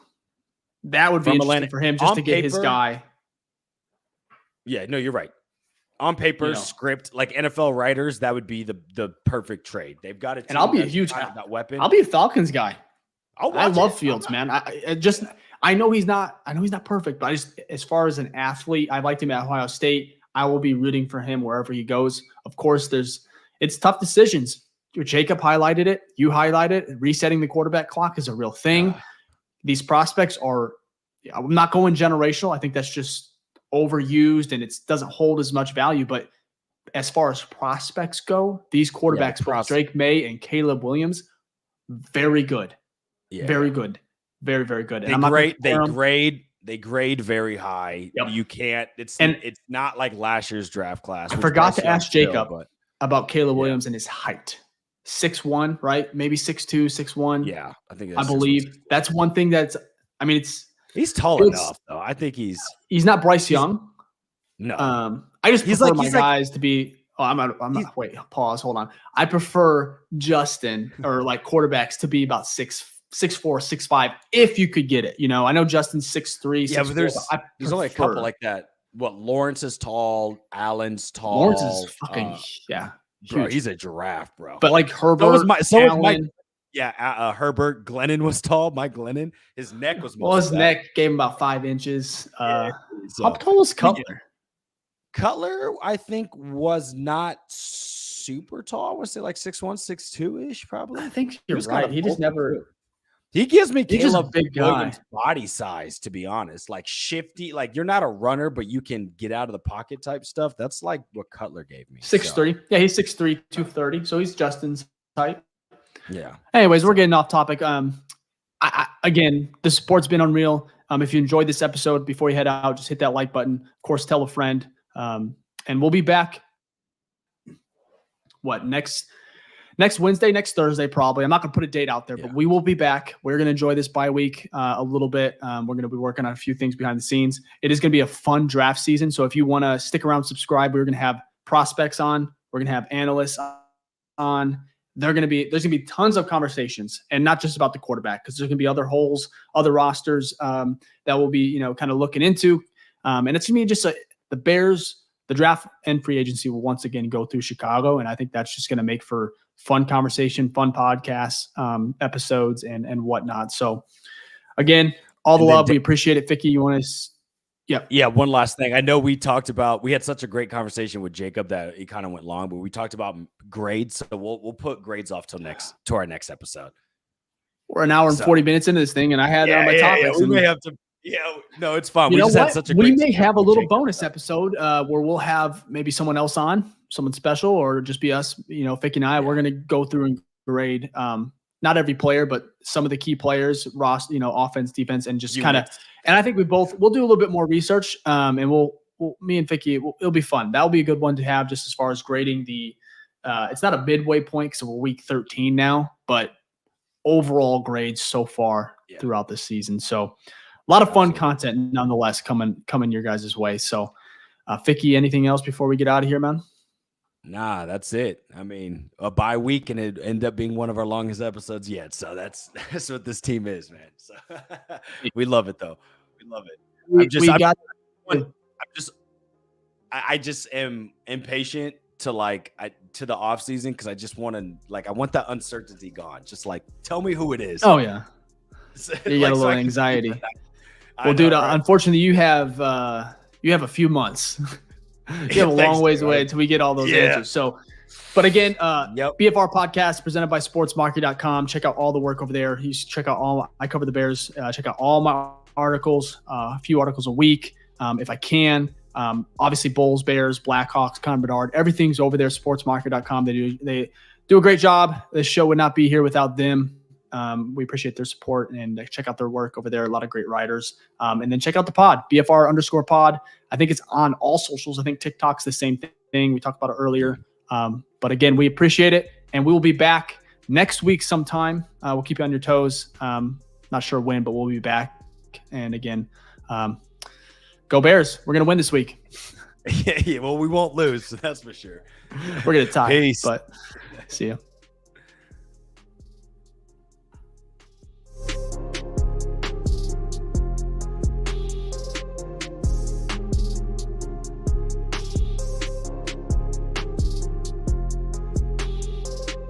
That would be interesting for him just to get his guy. Yeah, no, you're right. On paper, script, like NFL writers, that would be the perfect trade. They've got it. And I'll be a huge that weapon. I'll be a Falcons guy. I love Fields, man. I know he's not perfect, but as far as an athlete, I liked him at Ohio State. I will be rooting for him wherever he goes. Of course, it's tough decisions. Jacob highlighted it. You highlighted it. Resetting the quarterback clock is a real thing. These prospects are, I'm not going generational. I think that's just overused and it doesn't hold as much value. But as far as prospects go, these quarterbacks, both Drake May and Caleb Williams, very good. Yeah. Very good. Very, very good. And they grade very high. Yep. You can't, it's not like last year's draft class. I forgot to ask Jacob about Caleb Williams and his height. 6'1", right? Maybe 6'2", 6'1". Yeah, I believe that's one thing he's tall enough though. I think he's not Bryce Young. No. I just prefer my guys to be. Oh, I'm not. Wait, pause. Hold on. I prefer Justin or like quarterbacks to be about 6'4", 6'5", if you could get it. I know Justin's 6'3". Yeah, but there's only a couple like that. Lawrence is tall. Allen's tall. Lawrence is fucking Bro, he's a giraffe, bro. But like Herbert, Herbert. Glennon was tall. Mike Glennon. His neck was his neck gave him about 5 inches. How tall was Cutler? Cutler, I think, was not super tall. I would say like 6'1", 6'2" probably. I think you're right. He just never. He gives me Caleb big Williams body size, to be honest. Like shifty, like you're not a runner, but you can get out of the pocket type stuff. That's like what Cutler gave me. 6'3". Yeah, he's 6'3", 230. So he's Justin's type. Yeah. Anyways, we're getting off topic. Again, the support's been unreal. If you enjoyed this episode, before you head out, just hit that like button. Of course, tell a friend. And we'll be back. Next Wednesday, next Thursday, probably. I'm not going to put a date out there, but we will be back. We're going to enjoy this bye week a little bit. We're going to be working on a few things behind the scenes. It is going to be a fun draft season. So if you want to stick around, subscribe. We're going to have prospects on. We're going to have analysts on. There's going to be tons of conversations, and not just about the quarterback, because there's going to be other holes, other rosters that we'll be, kind of looking into. And it's going to be just the Bears, the draft and free agency will once again go through Chicago. And I think that's just going to make for fun conversation, fun podcasts, episodes and whatnot. So again, all the love. We appreciate it. Ficky, you want to Yeah. One last thing. I know we had such a great conversation with Jacob that it kind of went long, but we talked about grades. So we'll put grades off to our next episode. We're an hour and 40 minutes into this thing, and I had my topics. We may have to. Yeah, no, it's fine. We may have a little bonus episode where we'll have maybe someone else on, someone special, or just be us. Ficky and I. We're going to go through and grade not every player, but some of the key players, offense, defense, and just kind of. And I think we'll do a little bit more research, and me and Ficky, it'll be fun. That'll be a good one to have just as far as grading the. It's not a midway point because we're week 13 now, but overall grades so far throughout the season. So. A lot of fun content nonetheless coming your guys' way. So, Ficky, anything else before we get out of here, man? Nah, that's it. I mean, a bye week and it ended up being one of our longest episodes yet. So that's what this team is, man. So we love it though. We love it. I just am impatient to the off season because I just want to I want that uncertainty gone. Just tell me who it is. Oh yeah, you got a little anxiety. Well, dude, unfortunately, you have a few months. You have a long ways away until we get all those answers. So, but again, BFR Podcast presented by SportsMarket.com. Check out all the work over there. You should check out I cover the Bears. Check out all my articles, a few articles a week if I can. Obviously, Bulls, Bears, Blackhawks, Connor Bedard, everything's over there. SportsMarket.com. They do a great job. This show would not be here without them. We appreciate their support and check out their work over there. A lot of great writers. And then check out the pod, BFR_pod. I think it's on all socials. I think TikTok's the same thing. We talked about it earlier. But again, we appreciate it. And we will be back next week sometime. We'll keep you on your toes. Not sure when, but we'll be back. And again, go Bears. We're going to win this week. Well, we won't lose. So that's for sure. We're going to tie. Peace. But see you.